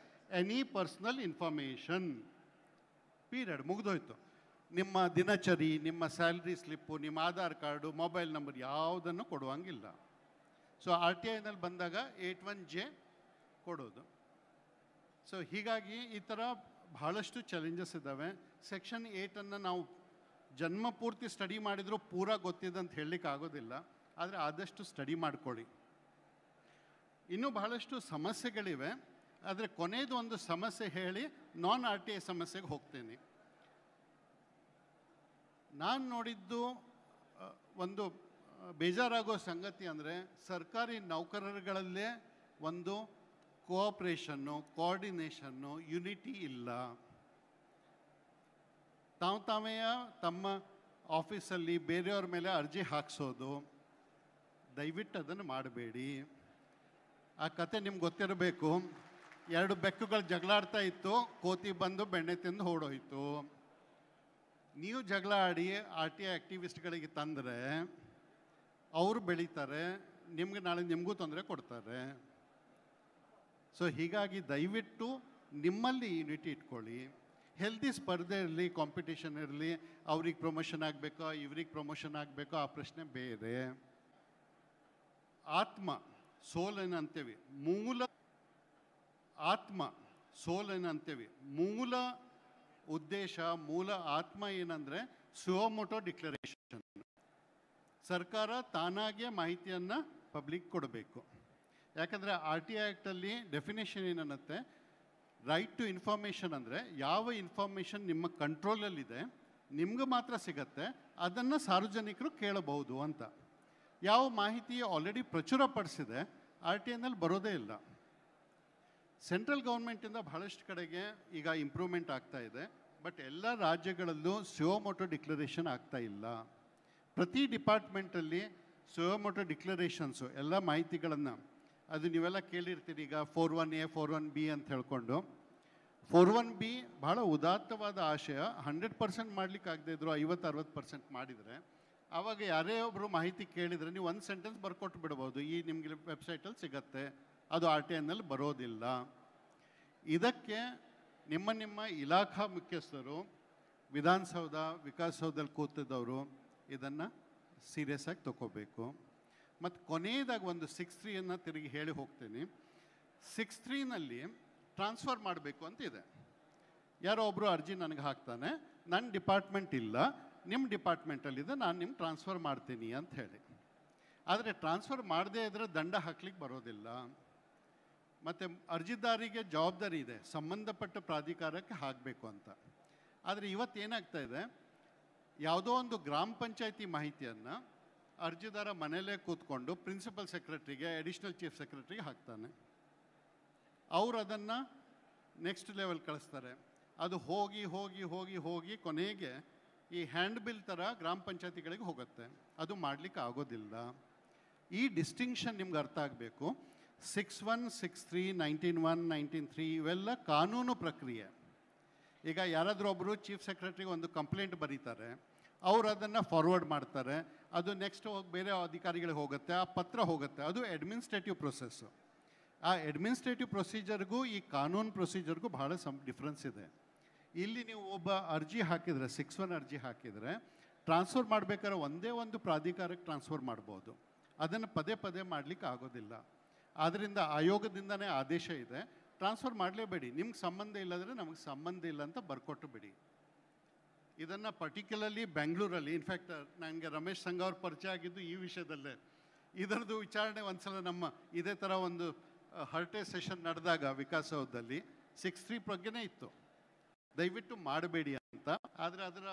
any personal information. Period ಮುಗಿದೋಯ್ತು. ನಿಮ್ಮ ದಿನಚರಿ, ನಿಮ್ಮ ಸ್ಯಾಲ್ರಿ ಸ್ಲಿಪ್ಪು, ನಿಮ್ಮ ಆಧಾರ್ ಕಾರ್ಡು, ಮೊಬೈಲ್ ನಂಬರ್ ಯಾವುದನ್ನು ಕೊಡುವಂಗಿಲ್ಲ. ಸೊ RTIನಲ್ಲಿ ಬಂದಾಗ 81J ಕೊಡೋದು. ಸೊ ಹೀಗಾಗಿ ಈ ಥರ ಬಹಳಷ್ಟು ಚಾಲೆಂಜಸ್ ಇದ್ದಾವೆ. ಸೆಕ್ಷನ್ 8ಅನ್ನು ನಾವು ಜನ್ಮ ಪೂರ್ತಿ ಸ್ಟಡಿ ಮಾಡಿದರೂ ಪೂರ ಗೊತ್ತಿದೆ ಅಂತ ಹೇಳಲಿಕ್ಕೆ ಆಗೋದಿಲ್ಲ. ಆದರೆ ಆದಷ್ಟು ಸ್ಟಡಿ ಮಾಡ್ಕೊಳ್ಳಿ. ಇನ್ನೂ ಬಹಳಷ್ಟು ಸಮಸ್ಯೆಗಳಿವೆ. ಆದರೆ ಕೊನೆಯದು ಒಂದು ಸಮಸ್ಯೆ ಹೇಳಿ ನಾನ್ RTA ಸಮಸ್ಯೆಗೆ ಹೋಗ್ತೇನೆ. ನಾನು ನೋಡಿದ್ದು ಒಂದು ಬೇಜಾರಾಗೋ ಸಂಗತಿ ಅಂದರೆ ಸರ್ಕಾರಿ ನೌಕರರುಗಳಲ್ಲೇ ಒಂದು ಕೋಆಪ್ರೇಷನ್ನು, ಕೋಆರ್ಡಿನೇಷನ್ನು, ಯುನಿಟಿ ಇಲ್ಲ. ತಾವೇ ತಮ್ಮ ಆಫೀಸಲ್ಲಿ ಬೇರೆಯವ್ರ ಮೇಲೆ ಅರ್ಜಿ ಹಾಕ್ಸೋದು, ದಯವಿಟ್ಟು ಅದನ್ನು ಮಾಡಬೇಡಿ. ಆ ಕತೆ ನಿಮ್ಗೆ ಗೊತ್ತಿರಬೇಕು. 2 ಬೆಕ್ಕುಗಳು ಜಗಳಾಡ್ತಾ ಇತ್ತು, ಕೋತಿ ಬಂದು ಬೆಣ್ಣೆ ತಿಂದು ಓಡೋಯ್ತು. ನೀವು ಜಗಳ ಆಡಿ RTA ಆ್ಯಕ್ಟಿವಿಸ್ಟ್ಗಳಿಗೆ ತಂದರೆ ಅವರು ಬೆಳೀತಾರೆ, ನಿಮ್ಗೆ ನಾಳೆ ನಿಮಗೂ ತೊಂದರೆ ಕೊಡ್ತಾರೆ. ಸೊ ಹೀಗಾಗಿ ದಯವಿಟ್ಟು ನಿಮ್ಮಲ್ಲಿ ಯೂನಿಟಿ ಇಟ್ಕೊಳ್ಳಿ. ಹೆಲ್ದಿ ಸ್ಪರ್ಧೆ ಇರಲಿ, ಕಾಂಪಿಟೇಷನ್ ಇರಲಿ. ಅವ್ರಿಗೆ ಪ್ರಮೋಷನ್ ಆಗಬೇಕೋ, ಇವ್ರಿಗೆ ಪ್ರಮೋಷನ್ ಆಗಬೇಕೋ, ಆ ಪ್ರಶ್ನೆ ಬೇರೆ. ಆತ್ಮ ಸೋಲೇನಂತೇವಿ, ಮೂಲ ಉದ್ದೇಶ, ಮೂಲ ಆತ್ಮ ಏನಂದರೆ ಸುವೋಮೋಟೋ ಡಿಕ್ಲರೇಷನ್. ಸರ್ಕಾರ ತಾನಾಗಿಯೇ ಮಾಹಿತಿಯನ್ನು ಪಬ್ಲಿಕ್ ಕೊಡಬೇಕು. ಯಾಕಂದರೆ RTA ಆ್ಯಕ್ಟಲ್ಲಿ ಡೆಫಿನೇಷನ್ ಏನನ್ನತ್ತೆ, ರೈಟ್ ಟು ಇನ್ಫಾರ್ಮೇಷನ್ ಅಂದರೆ ಯಾವ ಇನ್ಫಾರ್ಮೇಷನ್ ನಿಮ್ಮ ಕಂಟ್ರೋಲಲ್ಲಿದೆ, ನಿಮ್ಗೆ ಮಾತ್ರ ಸಿಗತ್ತೆ, ಅದನ್ನು ಸಾರ್ವಜನಿಕರು ಕೇಳಬಹುದು ಅಂತ. ಯಾವ ಮಾಹಿತಿ ಆಲ್ರೆಡಿ ಪ್ರಚುರಪಡಿಸಿದೆ RTIನಲ್ಲಿ ಬರೋದೇ ಇಲ್ಲ. ಸೆಂಟ್ರಲ್ ಗೌರ್ಮೆಂಟಿಂದ ಬಹಳಷ್ಟು ಕಡೆಗೆ ಈಗ ಇಂಪ್ರೂವ್ಮೆಂಟ್ ಆಗ್ತಾ ಇದೆ. ಬಟ್ ಎಲ್ಲ ರಾಜ್ಯಗಳಲ್ಲೂ ಸುವೋಮೋಟೋ ಡಿಕ್ಲರೇಷನ್ ಆಗ್ತಾ ಇಲ್ಲ. ಪ್ರತಿ ಡಿಪಾರ್ಟ್ಮೆಂಟಲ್ಲಿ ಸುವೋಮೋಟೋ ಡಿಕ್ಲರೇಷನ್ಸು ಎಲ್ಲ ಮಾಹಿತಿಗಳನ್ನು, ಅದು ನೀವೆಲ್ಲ ಕೇಳಿರ್ತೀರಿ ಈಗ 41A 41B ಅಂತ ಹೇಳ್ಕೊಂಡು. 41B ಭಾಳ ಉದಾತ್ತವಾದ ಆಶಯ. 100% ಮಾಡಲಿಕ್ಕೆ ಆಗದೆ ಇದ್ರು 50-60% ಮಾಡಿದರೆ ಆವಾಗ ಯಾರೇ ಒಬ್ಬರು ಮಾಹಿತಿ ಕೇಳಿದರೆ ನೀವು ಒಂದು ಸೆಂಟೆನ್ಸ್ ಬರ್ಕೊಟ್ಟು ಬಿಡ್ಬೋದು, ಈ ನಿಮಗೆ ವೆಬ್ಸೈಟಲ್ಲಿ ಸಿಗತ್ತೆ, ಅದು RTIನಲ್ಲಿ ಬರೋದಿಲ್ಲ. ಇದಕ್ಕೆ ನಿಮ್ಮ ಇಲಾಖಾ ಮುಖ್ಯಸ್ಥರು, ವಿಧಾನಸೌಧ, ವಿಕಾಸಸೌಧದಲ್ಲಿ ಕೂತಿದ್ದವರು ಇದನ್ನು ಸೀರಿಯಸ್ ಆಗಿ ತಗೋಬೇಕು. ಮತ್ತು ಕೊನೆಯದಾಗಿ ಒಂದು 6.3 ತಿರುಗಿ ಹೇಳಿ ಹೋಗ್ತೀನಿ. 6.3ನಲ್ಲಿ ಟ್ರಾನ್ಸ್ಫರ್ ಮಾಡಬೇಕು ಅಂತ ಇದೆ. ಯಾರೋ ಒಬ್ಬರು ಅರ್ಜಿ ನನಗೆ ಹಾಕ್ತಾನೆ, ನನ್ನ ಡಿಪಾರ್ಟ್ಮೆಂಟ್ ಇಲ್ಲ, ನಿಮ್ಮ ಡಿಪಾರ್ಟ್ಮೆಂಟಲ್ಲಿದೆ, ನಾನು ನಿಮ್ಗೆ ಟ್ರಾನ್ಸ್ಫರ್ ಮಾಡ್ತೀನಿ ಅಂತ ಹೇಳಿ. ಆದರೆ ಟ್ರಾನ್ಸ್ಫರ್ ಮಾಡದೇ ಇದ್ದರೆ ದಂಡ ಹಾಕ್ಲಿಕ್ಕೆ ಬರೋದಿಲ್ಲ. ಮತ್ತು ಅರ್ಜಿದಾರಿಗೆ ಜವಾಬ್ದಾರಿ ಇದೆ, ಸಂಬಂಧಪಟ್ಟ ಪ್ರಾಧಿಕಾರಕ್ಕೆ ಹಾಕಬೇಕು ಅಂತ. ಆದರೆ ಇವತ್ತೇನಾಗ್ತಾ ಇದೆ, ಯಾವುದೋ ಒಂದು ಗ್ರಾಮ ಪಂಚಾಯತಿ ಮಾಹಿತಿಯನ್ನು ಅರ್ಜಿದಾರ ಮನೆಯಲ್ಲೇ ಕೂತ್ಕೊಂಡು ಪ್ರಿನ್ಸಿಪಲ್ ಸೆಕ್ರೆಟ್ರಿಗೆ, ಅಡಿಷ್ನಲ್ ಚೀಫ್ ಸೆಕ್ರೆಟ್ರಿಗೆ ಹಾಕ್ತಾನೆ. ಅವರು ಅದನ್ನು ನೆಕ್ಸ್ಟ್ ಲೆವೆಲ್ ಕಳಿಸ್ತಾರೆ. ಅದು ಹೋಗಿ ಹೋಗಿ ಹೋಗಿ ಹೋಗಿ ಕೊನೆಗೆ ಈ ಹ್ಯಾಂಡ್ ಬಿಲ್ ಥರ ಗ್ರಾಮ ಪಂಚಾಯತಿಗಳಿಗೆ ಹೋಗುತ್ತೆ. ಅದು ಮಾಡಲಿಕ್ಕೆ ಆಗೋದಿಲ್ಲ. ಈ ಡಿಸ್ಟಿಂಕ್ಷನ್ ನಿಮ್ಗೆ ಅರ್ಥ ಆಗಬೇಕು. 61, 63, 19(1), 19(3) ಇವೆಲ್ಲ ಕಾನೂನು ಪ್ರಕ್ರಿಯೆ. ಈಗ ಯಾರಾದರೂ ಒಬ್ಬರು ಚೀಫ್ ಸೆಕ್ರೆಟ್ರಿಗೆ ಒಂದು ಕಂಪ್ಲೇಂಟ್ ಬರೀತಾರೆ, ಅವರು ಅದನ್ನು ಫಾರ್ವರ್ಡ್ ಮಾಡ್ತಾರೆ, ಅದು ನೆಕ್ಸ್ಟ್ ಹೋಗಿ ಬೇರೆ ಅಧಿಕಾರಿಗಳಿಗೆ ಹೋಗುತ್ತೆ, ಆ ಪತ್ರ ಹೋಗುತ್ತೆ, ಅದು ಅಡ್ಮಿನಿಸ್ಟ್ರೇಟಿವ್ ಪ್ರೊಸೆಸ್ಸು. ಆ ಅಡ್ಮಿನಿಸ್ಟ್ರೇಟಿವ್ ಪ್ರೊಸೀಜರ್ಗೂ ಈ ಕಾನೂನು ಪ್ರೊಸೀಜರ್ಗೂ ಭಾಳ ಡಿಫ್ರೆನ್ಸ್ ಇದೆ. ಇಲ್ಲಿ ನೀವು ಒಬ್ಬ ಅರ್ಜಿ ಹಾಕಿದರೆ 6(1) ಅರ್ಜಿ ಹಾಕಿದರೆ ಟ್ರಾನ್ಸ್ಫರ್ ಮಾಡಬೇಕಾದ್ರೆ ಒಂದೇ ಒಂದು ಪ್ರಾಧಿಕಾರಕ್ಕೆ ಟ್ರಾನ್ಸ್ಫರ್ ಮಾಡ್ಬೋದು. ಅದನ್ನು ಪದೇ ಪದೇ ಮಾಡಲಿಕ್ಕೆ ಆಗೋದಿಲ್ಲ. ಆದ್ದರಿಂದ ಆಯೋಗದಿಂದನೇ ಆದೇಶ ಇದೆ, ಟ್ರಾನ್ಸ್ಫರ್ ಮಾಡಲೇಬೇಡಿ, ನಿಮ್ಗೆ ಸಂಬಂಧ ಇಲ್ಲದ್ರೆ ನಮಗೆ ಸಂಬಂಧ ಇಲ್ಲ ಅಂತ ಬರ್ಕೊಟ್ಟು ಬಿಡಿ. ಇದನ್ನು ಪರ್ಟಿಕ್ಯುಲರ್ಲಿ ಬೆಂಗಳೂರಲ್ಲಿ, ಇನ್ಫ್ಯಾಕ್ಟ್ ನನಗೆ ರಮೇಶ್ ಸಂಘ ಅವ್ರ ಪರಿಚಯ ಆಗಿದ್ದು ಈ ವಿಷಯದಲ್ಲೇ. ಇದರದ್ದು ವಿಚಾರಣೆ ಒಂದ್ಸಲ ನಮ್ಮ ಇದೇ ಥರ ಒಂದು ಹರ್ಟೆ ಸೆಷನ್ ನಡೆದಾಗ ವಿಕಾಸೌಧದಲ್ಲಿ 6(3) ಪ್ರಜ್ಞೆ ಇತ್ತು, ದಯವಿಟ್ಟು ಮಾಡಬೇಡಿ ಅಂತ. ಆದರೆ ಅದರ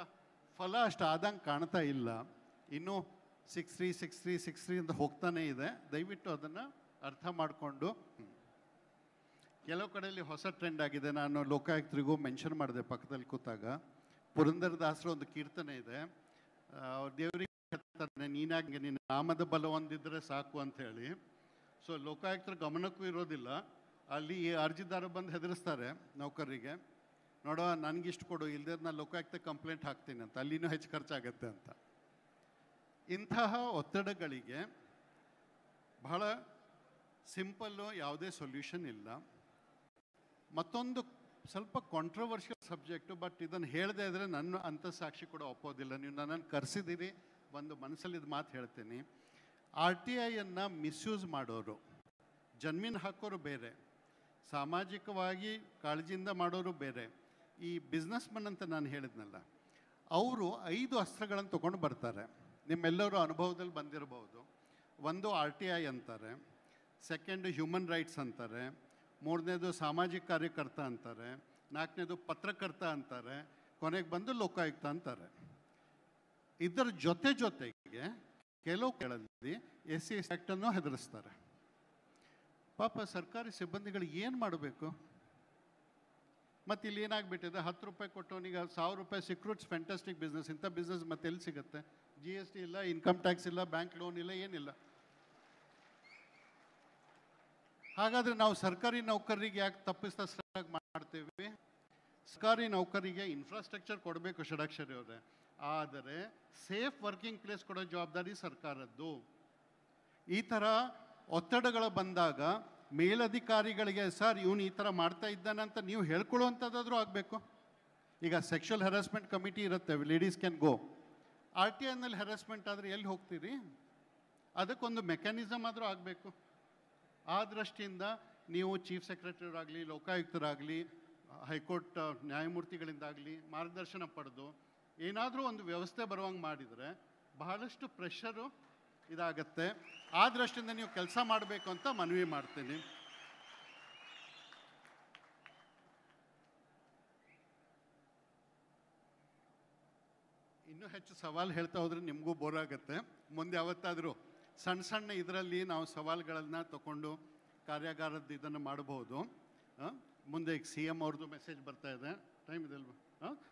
ಫಲ ಅಷ್ಟು ಆದಂಗೆ ಕಾಣ್ತಾ ಇಲ್ಲ. ಇನ್ನೂ 6(3) ಅಂತ ಹೋಗ್ತಾನೇ ಇದೆ. ದಯವಿಟ್ಟು ಅದನ್ನು ಅರ್ಥ ಮಾಡಿಕೊಂಡು, ಕೆಲವು ಕಡೆಯಲ್ಲಿ ಹೊಸ ಟ್ರೆಂಡ್ ಆಗಿದೆ. ನಾನು ಲೋಕಾಯುಕ್ತರಿಗೂ ಮೆನ್ಷನ್ ಮಾಡಿದೆ ಪಕ್ಕದಲ್ಲಿ ಕೂತಾಗ. ಪುರಂದರದಾಸರ ಒಂದು ಕೀರ್ತನೆ ಇದೆ, ದೇವರಿಗೆ ಹೇಳ್ತಾರೆ, ನೀನಾಗಿ ನಿನ್ನ ನಾಮದ ಬಲ ಹೊಂದಿದ್ರೆ ಸಾಕು ಅಂತ ಹೇಳಿ. ಸೊ ಲೋಕಾಯುಕ್ತರ ಗಮನಕ್ಕೂ ಇರೋದಿಲ್ಲ. ಅಲ್ಲಿ ಈ ಅರ್ಜಿದಾರ ಬಂದು ಹೆದರಿಸ್ತಾರೆ ನೌಕರರಿಗೆ, ನೋಡೋ ನನಗಿಷ್ಟು ಕೊಡು, ಇಲ್ಲದೆ ನಾನು ಲೋಕಾಯುಕ್ತ ಕಂಪ್ಲೇಂಟ್ ಹಾಕ್ತೀನಿ ಅಂತ, ಅಲ್ಲಿನೂ ಹೆಚ್ಚು ಖರ್ಚಾಗತ್ತೆ ಅಂತ. ಇಂತಹ ಒತ್ತಡಗಳಿಗೆ ಬಹಳ ಸಿಂಪಲ್ಲು, ಯಾವುದೇ ಸೊಲ್ಯೂಷನ್ ಇಲ್ಲ. ಮತ್ತೊಂದು ಸ್ವಲ್ಪ ಕಾಂಟ್ರವರ್ಷಿಯಲ್ ಸಬ್ಜೆಕ್ಟು, ಬಟ್ ಇದನ್ನು ಹೇಳದೇ ಇದ್ದರೆ ನನ್ನ ಅಂತಃಸಾಕ್ಷಿ ಕೂಡ ಒಪ್ಪೋದಿಲ್ಲ. ನೀವು ನನ್ನನ್ನು ಕರೆಸಿದ್ದೀರಿ, ಒಂದು ಮನಸ್ಸಲ್ಲಿದ್ದು ಮಾತು ಹೇಳ್ತೀನಿ. RTIಯನ್ನು ಮಿಸ್ಯೂಸ್ ಮಾಡೋರು, ಜನ್ಮೀನು ಹಾಕೋರು ಬೇರೆ, ಸಾಮಾಜಿಕವಾಗಿ ಕಾಳಜಿಯಿಂದ ಮಾಡೋರು ಬೇರೆ. ಈ ಬಿಸ್ನೆಸ್ ಮನ್ ಅಂತ ನಾನು ಹೇಳಿದ್ನಲ್ಲ, ಅವರು 5 ಅಸ್ತ್ರಗಳನ್ನು ತೊಗೊಂಡು ಬರ್ತಾರೆ. ನಿಮ್ಮೆಲ್ಲರೂ ಅನುಭವದಲ್ಲಿ ಬಂದಿರಬಹುದು. ಒಂದು RTI ಅಂತಾರೆ, ಸೆಕೆಂಡು ಹ್ಯೂಮನ್ ರೈಟ್ಸ್ ಅಂತಾರೆ, ಮೂರನೇದು ಸಾಮಾಜಿಕ ಕಾರ್ಯಕರ್ತ ಅಂತಾರೆ, ನಾಲ್ಕನೇದು ಪತ್ರಕರ್ತ ಅಂತಾರೆ, ಕೊನೆಗೆ ಬಂದು ಲೋಕಾಯುಕ್ತ ಅಂತಾರೆ. ಇದರ ಜೊತೆಗೆ ಕೆಲವು ಕೇಳಲ್ಲಿ SC ಆ್ಯಕ್ಟನ್ನು ಹೆದರಿಸ್ತಾರೆ. ಪಾಪ ಸರ್ಕಾರಿ ಸಿಬ್ಬಂದಿಗಳು ಏನು ಮಾಡಬೇಕು? ಮತ್ತು ಇಲ್ಲಿ ಏನಾಗ್ಬಿಟ್ಟಿದೆ, 10 ರೂಪಾಯಿ ಕೊಟ್ಟವನಿಗೆ 1000 ರೂಪಾಯಿ ಸಿಕ್ಕರು, ಇಟ್ಸ್ ಫ್ಯಾಂಟಾಸ್ಟಿಕ್ ಬಿಸ್ನೆಸ್. ಇಂಥ ಬಿಸ್ನೆಸ್ ಮತ್ತೆ ಎಲ್ಲಿ ಸಿಗುತ್ತೆ? GST ಇಲ್ಲ, ಇನ್ಕಮ್ ಟ್ಯಾಕ್ಸ್ ಇಲ್ಲ, ಬ್ಯಾಂಕ್ ಲೋನ್ ಇಲ್ಲ, ಏನಿಲ್ಲ. ಹಾಗಾದರೆ ನಾವು ಸರ್ಕಾರಿ ನೌಕರರಿಗೆ ಯಾಕೆ ತಪ್ಪಿಸ್ತಾ ಮಾಡ್ತೀವಿ? ಸರ್ಕಾರಿ ನೌಕರಿಗೆ ಇನ್ಫ್ರಾಸ್ಟ್ರಕ್ಚರ್ ಕೊಡಬೇಕು ಷಡಾಕ್ಷರಿ ಅವರೇ, ಆದರೆ ಸೇಫ್ ವರ್ಕಿಂಗ್ ಪ್ಲೇಸ್ ಕೊಡೋ ಜವಾಬ್ದಾರಿ ಸರ್ಕಾರದ್ದು. ಈ ಥರ ಒತ್ತಡಗಳು ಬಂದಾಗ ಮೇಲಧಿಕಾರಿಗಳಿಗೆ, ಸರ್ ಇವನು ಈ ಥರ ಮಾಡ್ತಾ ಇದ್ದಾನೆ ಅಂತ ನೀವು ಹೇಳ್ಕೊಳ್ಳುವಂಥದ್ದಾದರೂ ಆಗಬೇಕು. ಈಗ ಸೆಕ್ಷುವಲ್ ಹ್ಯಾರಾಸ್ಮೆಂಟ್ ಕಮಿಟಿ ಇರುತ್ತೆ, ಲೇಡೀಸ್ ಕ್ಯಾನ್ ಗೋ. RTIನಲ್ಲಿ ಹ್ಯಾರಾಸ್ಮೆಂಟ್ ಆದರೆ ಎಲ್ಲಿ ಹೋಗ್ತೀರಿ? ಅದಕ್ಕೊಂದು ಮೆಕ್ಯಾನಿಸಮ್ ಆದರೂ ಆಗಬೇಕು. ಆ ದೃಷ್ಟಿಯಿಂದ ನೀವು ಚೀಫ್ ಸೆಕ್ರೆಟರಿರಾಗಲಿ, ಲೋಕಾಯುಕ್ತರಾಗಲಿ, ಹೈಕೋರ್ಟ್ ನ್ಯಾಯಮೂರ್ತಿಗಳಿಂದಾಗಲಿ ಮಾರ್ಗದರ್ಶನ ಪಡೆದು ಏನಾದರೂ ಒಂದು ವ್ಯವಸ್ಥೆ ಬರುವಂಗೆ ಮಾಡಿದರೆ ಬಹಳಷ್ಟು ಪ್ರೆಷರು ಇದಾಗತ್ತೆ. ಆ ದೃಷ್ಟಿಯಿಂದ ನೀವು ಕೆಲಸ ಮಾಡಬೇಕು ಅಂತ ಮನವಿ ಮಾಡ್ತೀನಿ. ಇನ್ನೂ ಹೆಚ್ಚು ಸವಾಲು ಹೇಳ್ತಾ ಹೋದರೆ ನಿಮಗೂ ಬೋರ್ ಆಗುತ್ತೆ. ಮುಂದೆ ಯಾವತ್ತಾದರೂ ಸಣ್ಣ ಸಣ್ಣ ಇದರಲ್ಲಿ ನಾವು ಸವಾಲುಗಳನ್ನು ತಗೊಂಡು ಕಾರ್ಯಾಗಾರದ ಇದನ್ನು ಮಾಡಬಹುದು. ಮುಂದೆ ಈಗ CM ಅವ್ರದ್ದು ಮೆಸೇಜ್ ಬರ್ತಾ ಇದೆ, ಟೈಮ್ ಇದೆ ಅಲ್ವಾ?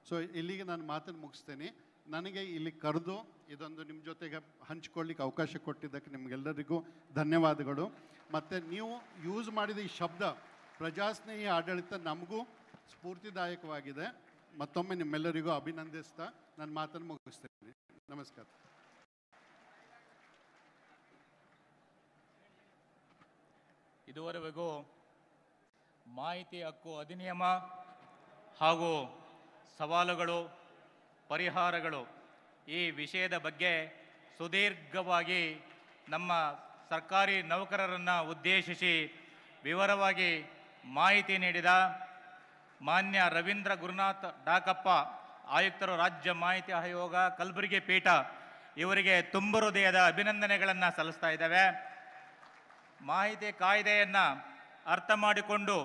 ಸೊ ಇಲ್ಲಿಗೆ ನಾನು ಮಾತನ್ನು ಮುಗಿಸ್ತೇನೆ. ನನಗೆ ಇಲ್ಲಿ ಕರೆದು ಇದೊಂದು ನಿಮ್ಮ ಜೊತೆಗೆ ಹಂಚ್ಕೊಳ್ಳಿಕ್ಕೆ ಅವಕಾಶ ಕೊಟ್ಟಿದ್ದಕ್ಕೆ ನಿಮಗೆಲ್ಲರಿಗೂ ಧನ್ಯವಾದಗಳು. ಮತ್ತು ನೀವು ಯೂಸ್ ಮಾಡಿದ ಈ ಶಬ್ದ ಪ್ರಜಾಸ್ನೇಹಿ ಆಡಳಿತ ನಮಗೂ ಸ್ಫೂರ್ತಿದಾಯಕವಾಗಿದೆ. ಮತ್ತೊಮ್ಮೆ ನಿಮ್ಮೆಲ್ಲರಿಗೂ ಅಭಿನಂದಿಸ್ತಾ ನನ್ನ ಮಾತನ್ನು ಮುಗಿಸ್ತೇನೆ. ನಮಸ್ಕಾರ. ಇದುವರೆಗೂ ಮಾಹಿತಿ ಹಕ್ಕು ಅಧಿನಿಯಮ ಹಾಗೂ ಸವಾಲುಗಳು, ಪರಿಹಾರಗಳು ಈ ವಿಷಯದ ಬಗ್ಗೆ ಸುದೀರ್ಘವಾಗಿ ನಮ್ಮ ಸರ್ಕಾರಿ ನೌಕರರನ್ನು ಉದ್ದೇಶಿಸಿ ವಿವರವಾಗಿ ಮಾಹಿತಿ ನೀಡಿದ ಮಾನ್ಯ ರವೀಂದ್ರ ಗುರುನಾಥ್ ಡಾಕಪ್ಪ, ಆಯುಕ್ತರು, ರಾಜ್ಯ ಮಾಹಿತಿ ಆಯೋಗ, ಕಲಬುರಗಿ ಪೀಠ, ಇವರಿಗೆ ತುಂಬ ಹೃದಯದ ಅಭಿನಂದನೆಗಳನ್ನು ಸಲ್ಲಿಸ್ತಾ ಇದ್ದೇವೆ. ಮಾಹಿತಿ ಕಾಯ್ದೆಯನ್ನು ಅರ್ಥ ಮಾಡಿಕೊಂಡು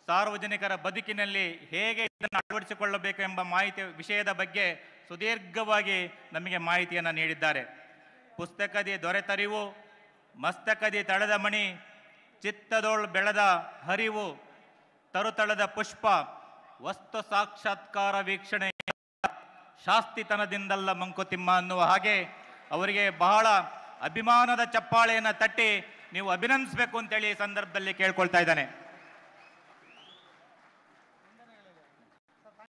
ಸಾರ್ವಜನಿಕರ ಬದುಕಿನಲ್ಲಿ ಹೇಗೆ ಇದನ್ನು ಅಳವಡಿಸಿಕೊಳ್ಳಬೇಕೆಂಬ ಮಾಹಿತಿ ವಿಷಯದ ಬಗ್ಗೆ ಸುದೀರ್ಘವಾಗಿ ನಮಗೆ ಮಾಹಿತಿಯನ್ನು ನೀಡಿದ್ದಾರೆ. ಪುಸ್ತಕದಿ ದೊರೆತರಿವು, ಮಸ್ತಕದಿ ತಳೆದ ಮಣಿ, ಚಿತ್ತದೋಳ್ ಬೆಳೆದ ಹರಿವು, ತರುತಳದ ಪುಷ್ಪ, ವಸ್ತು ಸಾಕ್ಷಾತ್ಕಾರ ವೀಕ್ಷಣೆ ಶಾಸ್ತಿತನದಿಂದಲ್ಲ ಮಂಕುತಿಮ್ಮ ಅನ್ನುವ ಹಾಗೆ ಅವರಿಗೆ ಬಹಳ ಅಭಿಮಾನದ ಚಪ್ಪಾಳೆಯನ್ನು ತಟ್ಟಿ ನೀವು ಅಭಿನಂದಿಸಬೇಕು ಅಂತೇಳಿ ಈ ಸಂದರ್ಭದಲ್ಲಿ ಕೇಳ್ಕೊಳ್ತಾ ಇದ್ದಾನೆ.